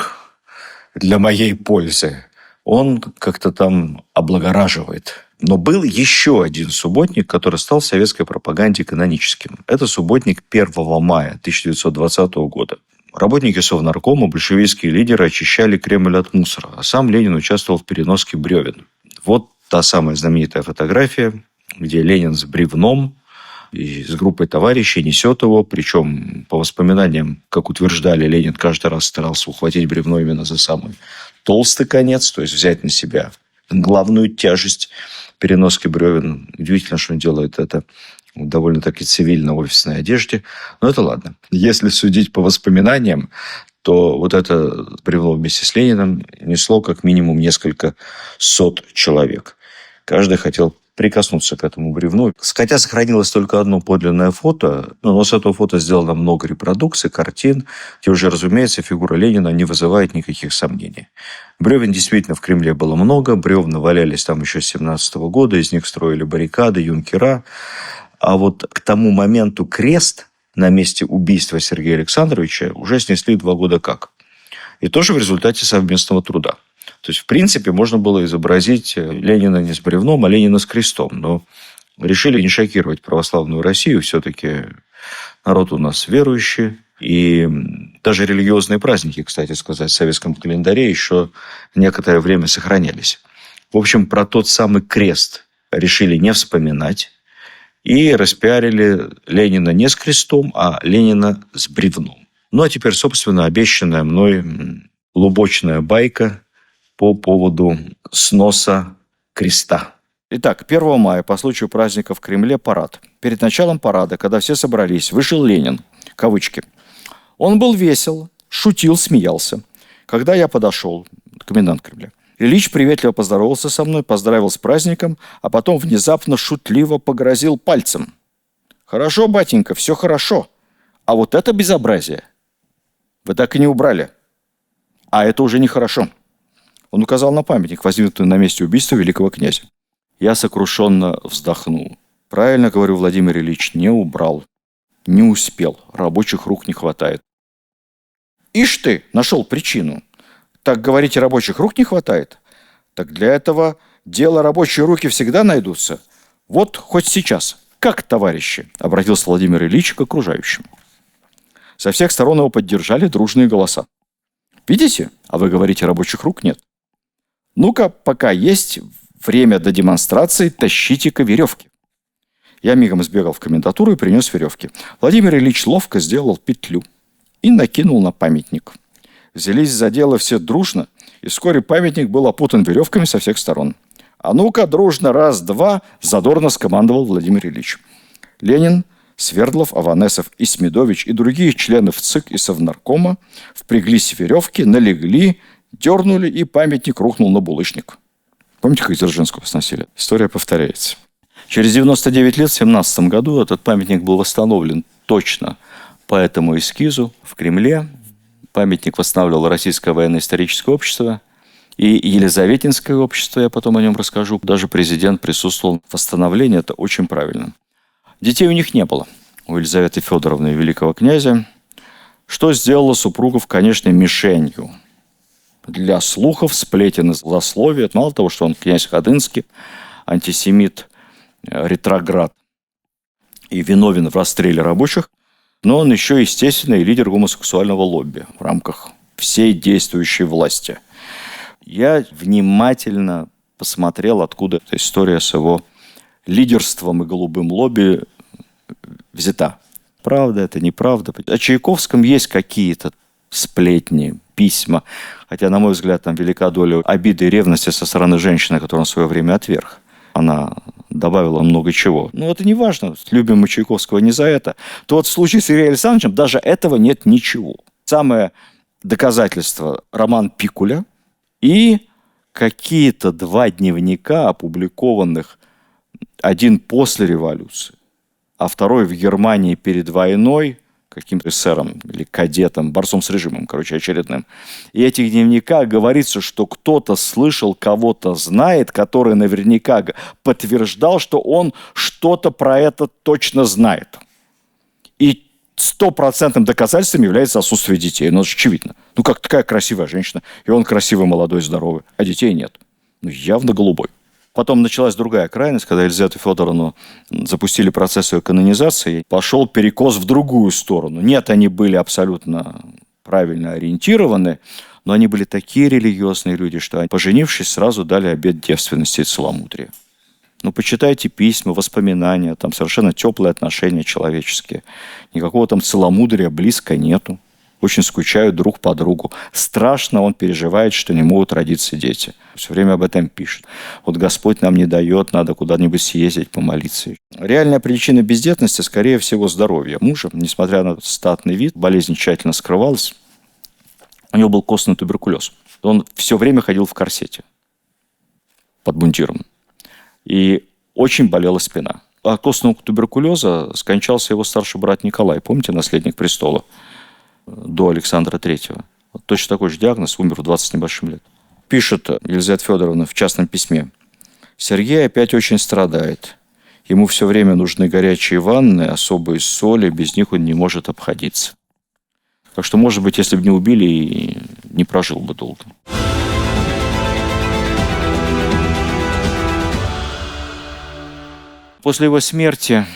для моей пользы, он как-то там облагораживает. Но был еще один субботник, который стал в советской пропаганде каноническим. Это субботник 1 мая 1920 года. Работники Совнаркома, большевистские лидеры очищали Кремль от мусора, а сам Ленин участвовал в переноске бревен. Вот та самая знаменитая фотография, где Ленин с бревном и с группой товарищей несет его, причем, по воспоминаниям, как утверждали, Ленин каждый раз старался ухватить бревно именно за самый толстый конец, то есть взять на себя главную тяжесть переноски бревен. Удивительно, что он делает это в довольно-таки цивильной офисной одежде. Но это ладно. Если судить по воспоминаниям, то вот это бревно вместе с Лениным несло как минимум несколько сот человек. Каждый хотел прикоснуться к этому бревну. Хотя сохранилось только одно подлинное фото, но с этого фото сделано много репродукций, картин, где уже, разумеется, фигура Ленина не вызывает никаких сомнений. Бревен действительно в Кремле было много, бревна валялись там еще с 17 года, из них строили баррикады, юнкера. А вот к тому моменту крест на месте убийства Сергея Александровича уже снесли 2 года как. И тоже в результате совместного труда. То есть, в принципе, можно было изобразить Ленина не с бревном, а Ленина с крестом. Но решили не шокировать православную Россию. Все-таки народ у нас верующий. И даже религиозные праздники, кстати сказать, в советском календаре еще некоторое время сохранялись. В общем, про тот самый крест решили не вспоминать. И распиарили Ленина не с крестом, а Ленина с бревном. Ну, а теперь, собственно, обещанная мной лубочная байка по поводу сноса креста. Итак, 1 мая по случаю праздника в Кремле парад. Перед началом парада, когда все собрались, вышел Ленин, кавычки. Он был весел, шутил, смеялся. Когда я подошел, комендант Кремля, Ильич приветливо поздоровался со мной, поздравил с праздником, а потом внезапно шутливо погрозил пальцем. «Хорошо, батенька, все хорошо. А вот это безобразие вы так и не убрали. А это уже нехорошо». Он указал на памятник, воздвигнутый на месте убийства великого князя. Я сокрушенно вздохнул. Правильно говорю, Владимир Ильич, не убрал. Не успел. Рабочих рук не хватает. Ишь ты, нашел причину. Так говорите, рабочих рук не хватает? Так для этого дела рабочие руки всегда найдутся. Вот хоть сейчас. Как, товарищи? Обратился Владимир Ильич к окружающим. Со всех сторон его поддержали дружные голоса. Видите? А вы говорите, рабочих рук нет. Ну-ка, пока есть время до демонстрации, тащите-ка веревки. Я мигом сбегал в комендатуру и принес веревки. Владимир Ильич ловко сделал петлю и накинул на памятник. Взялись за дело все дружно, и вскоре памятник был опутан веревками со всех сторон. «А ну-ка, дружно, раз, два!» – задорно скомандовал Владимир Ильич. Ленин, Свердлов, Аванесов и Смедович и другие члены ВЦИК и Совнаркома впряглись в веревки, налегли, дернули, и памятник рухнул на булыжник. Помните, как Дзержинского сносили? История повторяется. Через 99 лет, в 1917 году, этот памятник был восстановлен точно по этому эскизу в Кремле. Памятник восстанавливало Российское военно-историческое общество и Елизаветинское общество, я потом о нем расскажу. Даже президент присутствовал в восстановлении, это очень правильно. Детей у них не было, у Елизаветы Федоровны и великого князя, что сделало супругов, конечно, мишенью для слухов, сплетен и злословия. Мало того, что он князь Ходынский, антисемит, ретроград и виновен в расстреле рабочих, но он еще, естественно, и лидер гомосексуального лобби в рамках всей действующей власти. Я внимательно посмотрел, откуда эта история с его лидерством и голубым лобби взята. Правда это, неправда. О Чайковском есть какие-то сплетни, письма. Хотя, на мой взгляд, там велика доля обиды и ревности со стороны женщины, которую он в свое время отверг. Она добавила много чего. Но это не важно. Любим мы Чайковского не за это. То вот в случае с Сергеем Александровичем даже этого нет ничего. Самое доказательство – роман Пикуля и какие-то 2 дневника, опубликованных, один после революции, а второй в Германии перед войной, каким-то эсером или кадетом, борцом с режимом, очередным. И в этих дневниках говорится, что кто-то слышал, кого-то знает, который наверняка подтверждал, что он что-то про это точно знает. И 100% доказательством является отсутствие детей. Ну, это же очевидно. Ну, как такая красивая женщина, и он красивый, молодой, здоровый, а детей нет. Ну, явно голубой. Потом началась другая крайность, когда Елизавету Федоровну запустили процесс ее канонизации, пошел перекос в другую сторону. Нет, они были абсолютно правильно ориентированы, но они были такие религиозные люди, что, поженившись, сразу дали обет девственности и целомудрия. Ну, почитайте письма, воспоминания, там совершенно теплые отношения человеческие. Никакого там целомудрия близко нету. Очень скучают друг по другу. Страшно он переживает, что не могут родиться дети. Все время об этом пишет. Вот Господь нам не дает, надо куда-нибудь съездить, помолиться. Реальная причина бездетности, скорее всего, здоровье мужа. Несмотря на статный вид, болезнь тщательно скрывалась. У него был костный туберкулез. Он все время ходил в корсете под мундиром. И очень болела спина. От костного туберкулеза скончался его старший брат Николай, помните, наследник престола до Александра III. Вот точно такой же диагноз, умер в 20 с небольшим лет. Пишет Елизавета Федоровна в частном письме. Сергей опять очень страдает. Ему все время нужны горячие ванны, особые соли, без них он не может обходиться. Так что, может быть, если бы не убили, и не прожил бы долго. После его смерти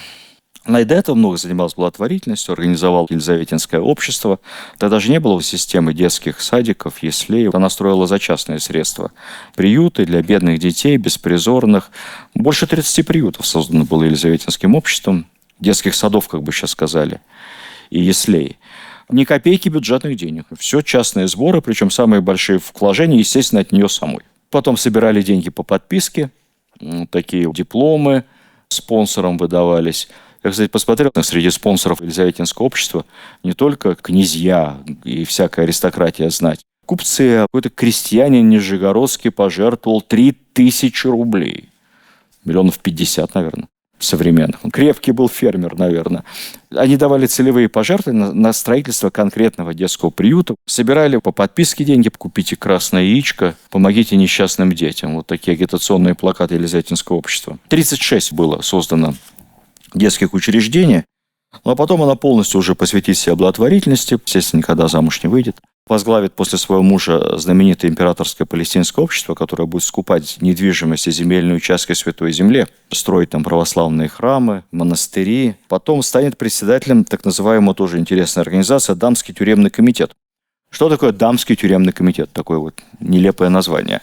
она и до этого много занималась благотворительностью, организовал Елизаветинское общество. Тогда же не было системы детских садиков, яслей. Она строила за частные средства приюты для бедных детей, беспризорных. Больше 30 приютов создано было Елизаветинским обществом, детских садов, как бы сейчас сказали, и яслей. Ни копейки бюджетных денег. Все частные сборы, причем самые большие вложения, естественно, от нее самой. Потом собирали деньги по подписке, такие дипломы спонсорам выдавались. Я, кстати, посмотрел, среди спонсоров Елизаветинского общества не только князья и всякая аристократия знать. Купцы, какой-то крестьянин нижегородский пожертвовал 3000 рублей. 50 миллионов, наверное, современных. Он крепкий был фермер, наверное. Они давали целевые пожертвования на строительство конкретного детского приюта. Собирали по подписке деньги, купите красное яичко, помогите несчастным детям. Вот такие агитационные плакаты Елизаветинского общества. 36 было создано детских учреждений. Ну, а потом она полностью уже посвятит себя благотворительности. Естественно, никогда замуж не выйдет. Возглавит после своего мужа знаменитое императорское палестинское общество, которое будет скупать недвижимость и земельные участки в Святой Земле, строить там православные храмы, монастыри. Потом станет председателем так называемого, тоже интересная организация, Дамский тюремный комитет. Что такое Дамский тюремный комитет? Такое вот нелепое название.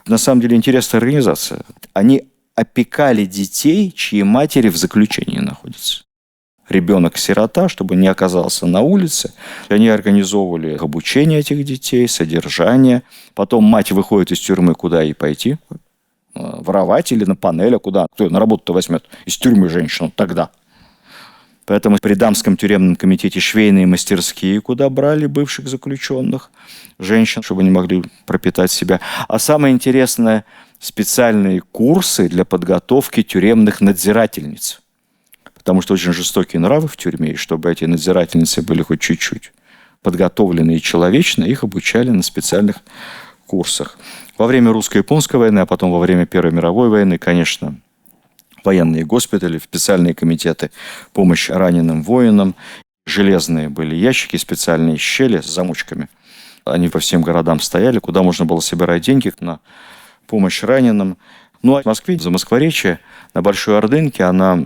На самом деле интересная организация. Они опекали детей, чьи матери в заключении находятся. Ребенок-сирота, чтобы не оказался на улице. Они организовывали обучение этих детей, содержание. Потом мать выходит из тюрьмы, куда ей пойти? Воровать или на панель, а куда? Кто ее на работу-то возьмет? Из тюрьмы женщину тогда. Поэтому при Дамском тюремном комитете швейные мастерские, куда брали бывших заключенных женщин, чтобы они могли пропитать себя. А самое интересное, специальные курсы для подготовки тюремных надзирательниц. Потому что очень жестокие нравы в тюрьме, и чтобы эти надзирательницы были хоть чуть-чуть подготовлены и человечно, их обучали на специальных курсах. Во время русско-японской войны, а потом во время Первой мировой войны, конечно, военные госпитали, специальные комитеты помощи раненым воинам, железные были ящики, специальные щели с замочками. Они по всем городам стояли, куда можно было собирать деньги на помощь раненым. Ну, а в Москве, за Москворечье, на Большой Ордынке, она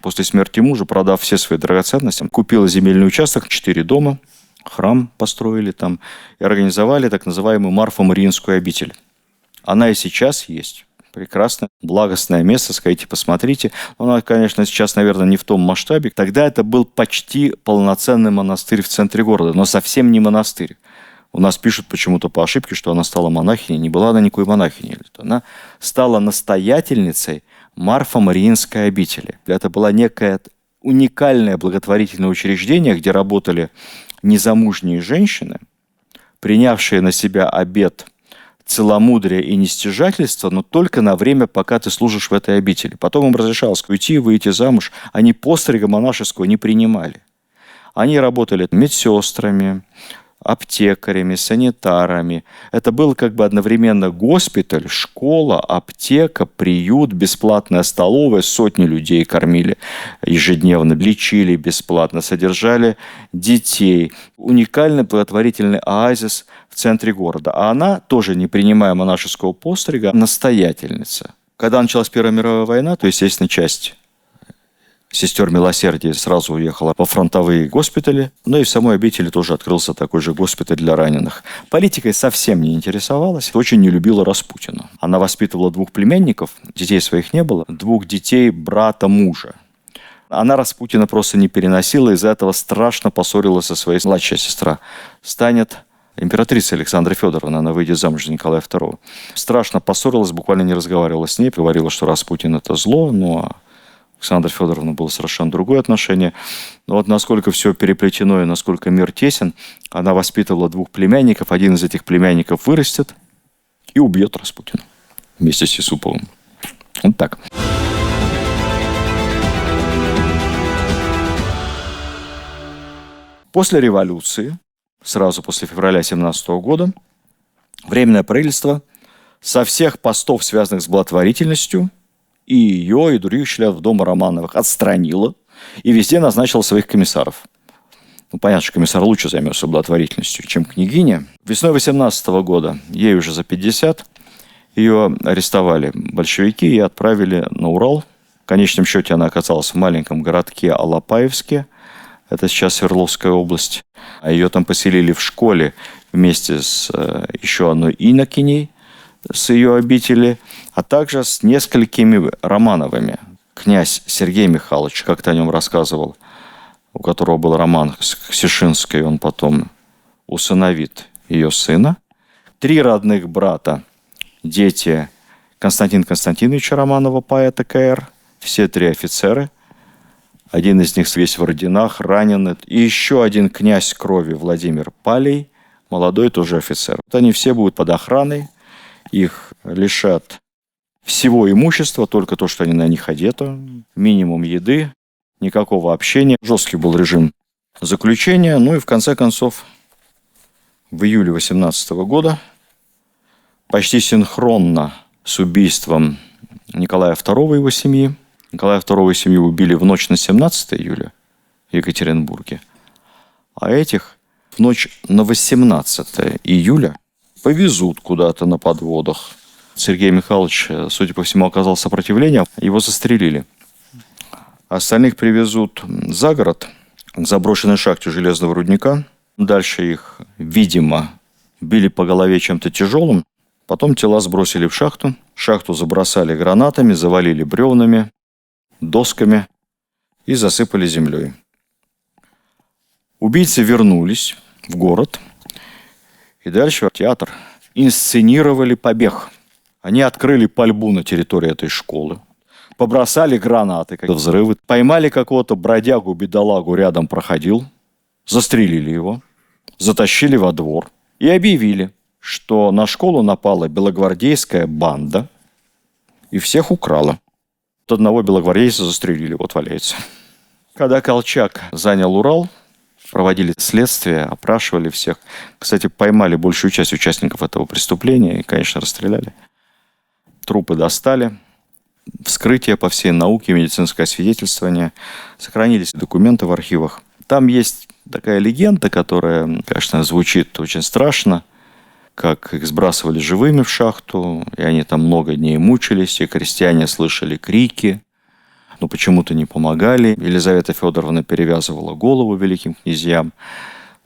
после смерти мужа, продав все свои драгоценности, купила земельный участок, 4 дома, храм построили там и организовали так называемую Марфо-Мариинскую обитель. Она и сейчас есть. Прекрасное, благостное место, сходите, посмотрите. Она, конечно, сейчас, наверное, не в том масштабе. Тогда это был почти полноценный монастырь в центре города, но совсем не монастырь. У нас пишут почему-то по ошибке, что она стала монахиней. Не была она никакой монахиней. Она стала настоятельницей Марфо-Мариинской обители. Это было некое уникальное благотворительное учреждение, где работали незамужние женщины, принявшие на себя обет целомудрия и нестяжательства, но только на время, пока ты служишь в этой обители. Потом им разрешалось уйти, выйти замуж. Они пострига монашеского не принимали. Они работали медсестрами, аптекарями, санитарами. Это был как бы одновременно госпиталь, школа, аптека, приют, бесплатная столовая, сотни людей кормили ежедневно, лечили бесплатно, содержали детей. Уникальный благотворительный оазис в центре города. А она, тоже не принимая монашеского пострига, настоятельница. Когда началась Первая мировая война, то, естественно, часть сестер милосердия сразу уехала во фронтовые госпитали, но и в самой обители тоже открылся такой же госпиталь для раненых. Политикой совсем не интересовалась, очень не любила Распутина. Она воспитывала 2 племянников, детей своих не было, 2 детей брата мужа. Она Распутина просто не переносила, из-за этого страшно поссорилась со своей младшей сестрой. Станет императрица Александра Федоровна, она выйдет замуж за Николая II. Страшно поссорилась, буквально не разговаривала с ней, говорила, что Распутин – это зло, но Александра Федоровна было совершенно другое отношение. Но вот насколько все переплетено и насколько мир тесен, она воспитывала 2 племянников. Один из этих племянников вырастет и убьет Распутина вместе с Юсуповым. Вот так. После революции, сразу после февраля 17 года, Временное правительство со всех постов, связанных с благотворительностью, и ее, и других членов Дома Романовых отстранило и везде назначило своих комиссаров. Ну, понятно, что комиссар лучше займется благотворительностью, чем княгиня. Весной 18 года, ей уже за 50, ее арестовали большевики и отправили на Урал. В конечном счете она оказалась в маленьком городке Алапаевске, это сейчас Свердловская область. А ее там поселили в школе вместе с еще одной инокиней с ее обители, а также с несколькими Романовыми. Князь Сергей Михайлович, как-то о нем рассказывал, у которого был роман с Ксишинской, он потом усыновит ее сына. 3 родных брата, дети Константина Константиновича Романова, поэта КР, все 3 офицеры. Один из них весь в орденах, раненый. И еще один князь крови Владимир Палей, молодой тоже офицер. Вот они все будут под охраной, их лишат всего имущества, только то, что они на них одеты, минимум еды, никакого общения. Жесткий был режим заключения. Ну и в конце концов, в июле 18 года, почти синхронно с убийством Николая II и его семьи, Николая II и семью убили в ночь на 17 июля в Екатеринбурге, а этих в ночь на 18 июля повезут куда-то на подводах. Сергей Михайлович, судя по всему, оказал сопротивление, его застрелили. Остальных привезут за город, к заброшенной шахте железного рудника. Дальше их, видимо, били по голове чем-то тяжелым. Потом тела сбросили в шахту. Шахту забросали гранатами, завалили бревнами, досками и засыпали землей. Убийцы вернулись в город. И дальше в театр инсценировали побег. Они открыли пальбу на территории этой школы. Побросали гранаты, как взрывы. Поймали какого-то бродягу-бедолагу, рядом проходил. Застрелили его. Затащили во двор. И объявили, что на школу напала белогвардейская банда и всех украла. Одного белогвардейца застрелили, вот валяется. Когда Колчак занял Урал, проводили следствие, опрашивали всех. Кстати, поймали большую часть участников этого преступления и, конечно, расстреляли. Трупы достали. Вскрытие по всей науке, медицинское освидетельствование. Сохранились документы в архивах. Там есть такая легенда, которая, конечно, звучит очень страшно, как их сбрасывали живыми в шахту, и они там много дней мучились, и крестьяне слышали крики, но почему-то не помогали. Елизавета Федоровна перевязывала голову великим князьям.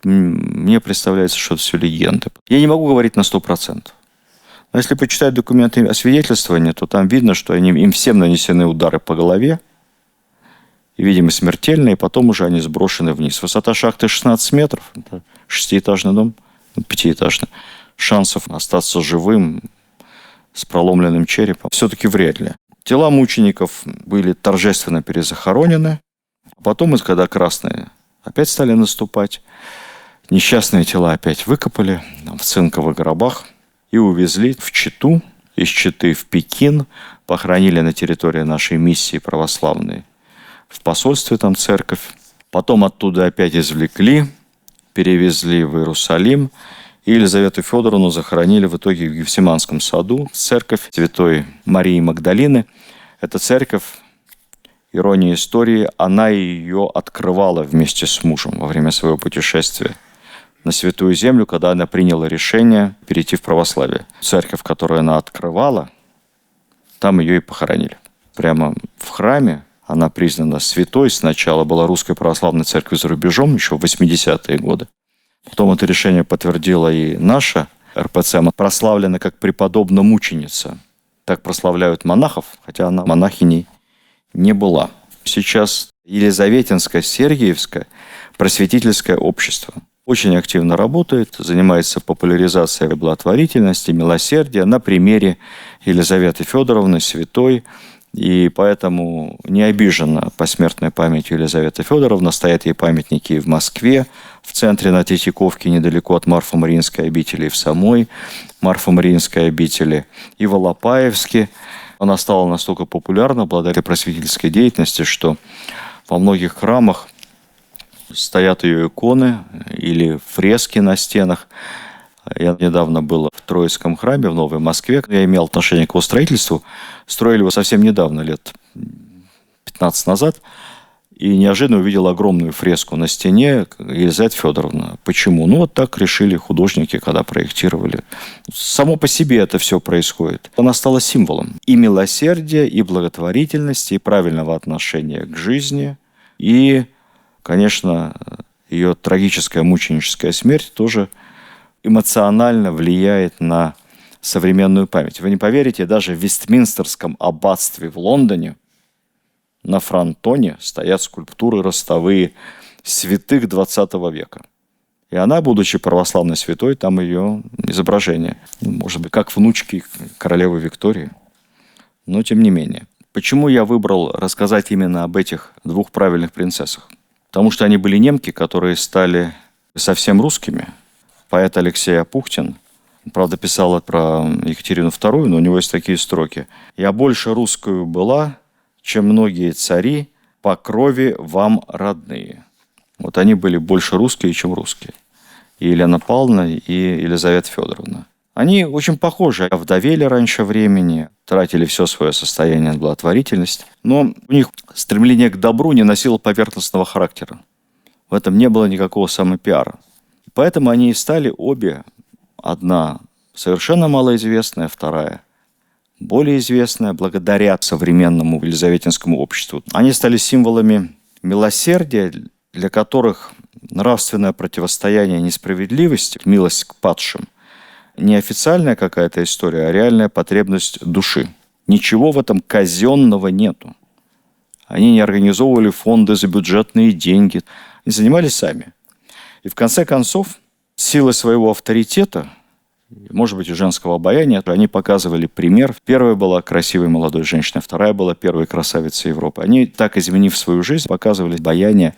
Мне представляется, что это все легенды. Я не могу говорить на 100%. Но если почитать документы освидетельствования, то там видно, что им всем нанесены удары по голове, и, видимо, смертельные, и потом уже они сброшены вниз. Высота шахты 16 метров, это 6-этажный дом, 5-этажный. Шансов остаться живым с проломленным черепом все-таки вряд ли. Тела мучеников были торжественно перезахоронены. Потом, когда красные опять стали наступать, несчастные тела опять выкопали в цинковых гробах и увезли в Читу, из Читы в Пекин, похоронили на территории нашей миссии православной. В посольстве там церковь. Потом оттуда опять извлекли, перевезли в Иерусалим. И Елизавету Федоровну захоронили в итоге в Гефсиманском саду. Церковь Святой Марии Магдалины. Эта церковь, ирония истории, она ее открывала вместе с мужем во время своего путешествия на Святую Землю, когда она приняла решение перейти в православие. Церковь, которую она открывала, там ее и похоронили. Прямо в храме она признана святой. Сначала была Русская Православная Церковь за рубежом, еще в 80-е годы. Потом это решение подтвердила и наша РПЦ. Она прославлена как преподобно-мученица. Так прославляют монахов, хотя она монахиней не была. Сейчас Елизаветинское, Сергиевское просветительское общество очень активно работает, занимается популяризацией благотворительности, милосердия на примере Елизаветы Федоровны, святой. И поэтому не обижена посмертной памятью Елизаветы Федоровны. Стоят ей памятники и в Москве, в центре на Третьяковке, недалеко от Марфо-Мариинской обители, и в самой Марфо-Мариинской обители, и в Алапаевске. Она стала настолько популярна благодаря просветительской деятельности, что во многих храмах Стоят ее иконы или фрески на стенах. Я недавно был в Троицком храме в Новой Москве. Я имел отношение к его строительству. Строили его совсем недавно, лет 15 назад. И неожиданно увидел огромную фреску на стене Елизавета Федоровна. Почему? Ну, вот так решили художники, когда проектировали. Само по себе это все происходит. Она стала символом и милосердия, и благотворительности, и правильного отношения к жизни. И, конечно, ее трагическая мученическая смерть тоже эмоционально влияет на современную память. Вы не поверите, даже в Вестминстерском аббатстве в Лондоне на фронтоне стоят скульптуры ростовые святых XX века. И она, будучи православной святой, там ее изображение. Может быть, как внучки королевы Виктории. Но тем не менее. Почему я выбрал рассказать именно об этих двух правильных принцессах? Потому что они были немки, которые стали совсем русскими. Поэт Алексей Апухтин, правда, писал про Екатерину II, но у него есть такие строки. «Я больше русскую была, чем многие цари, по крови вам родные». Вот они были больше русские, чем русские. И Елена Павловна, и Елизавета Федоровна. Они очень похожи. Овдовели раньше времени, тратили все свое состояние на благотворительность. Но у них стремление к добру не носило поверхностного характера. В этом не было никакого самопиара. Поэтому они и стали обе, одна совершенно малоизвестная, вторая более известная, благодаря современному елизаветинскому обществу. Они стали символами милосердия, для которых нравственное противостояние несправедливости, милость к падшим, не официальная какая-то история, а реальная потребность души. Ничего в этом казенного нету. Они не организовывали фонды за бюджетные деньги, они занимались сами. И в конце концов, силой своего авторитета, может быть, и женского обаяния, они показывали пример. Первая была красивой молодой женщиной, вторая была первой красавицей Европы. Они, так изменив свою жизнь, показывали обаяние,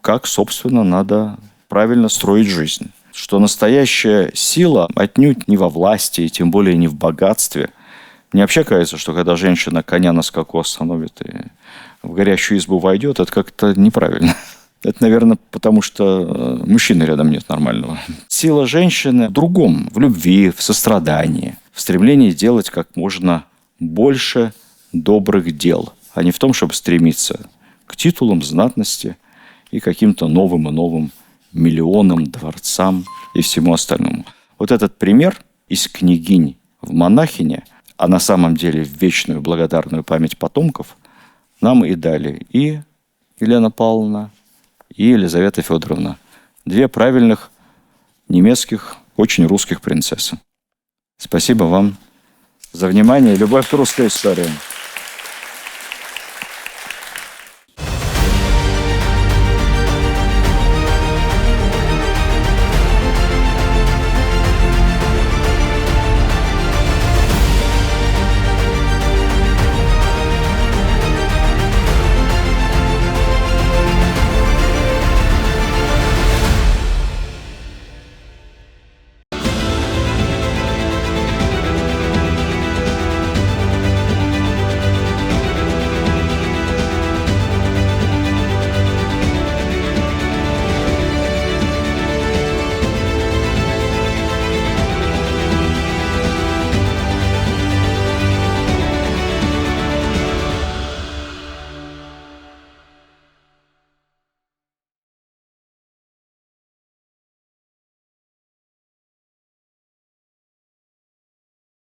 как, собственно, надо правильно строить жизнь. Что настоящая сила отнюдь не во власти, и тем более не в богатстве. Мне вообще кажется, что когда женщина коня на скаку остановит и в горящую избу войдет, это как-то неправильно. Это, наверное, потому что мужчины рядом нет нормального. Сила женщины в другом, в любви, в сострадании, в стремлении делать как можно больше добрых дел, а не в том, чтобы стремиться к титулам, знатности и каким-то новым и новым миллионам, дворцам и всему остальному. Вот этот пример из княгинь в монахине, а на самом деле в вечную благодарную память потомков, нам и дали и Елена Павловна, и Елизавета Федоровна. Две правильных немецких, очень русских принцессы. Спасибо вам за внимание и любовь к русской истории.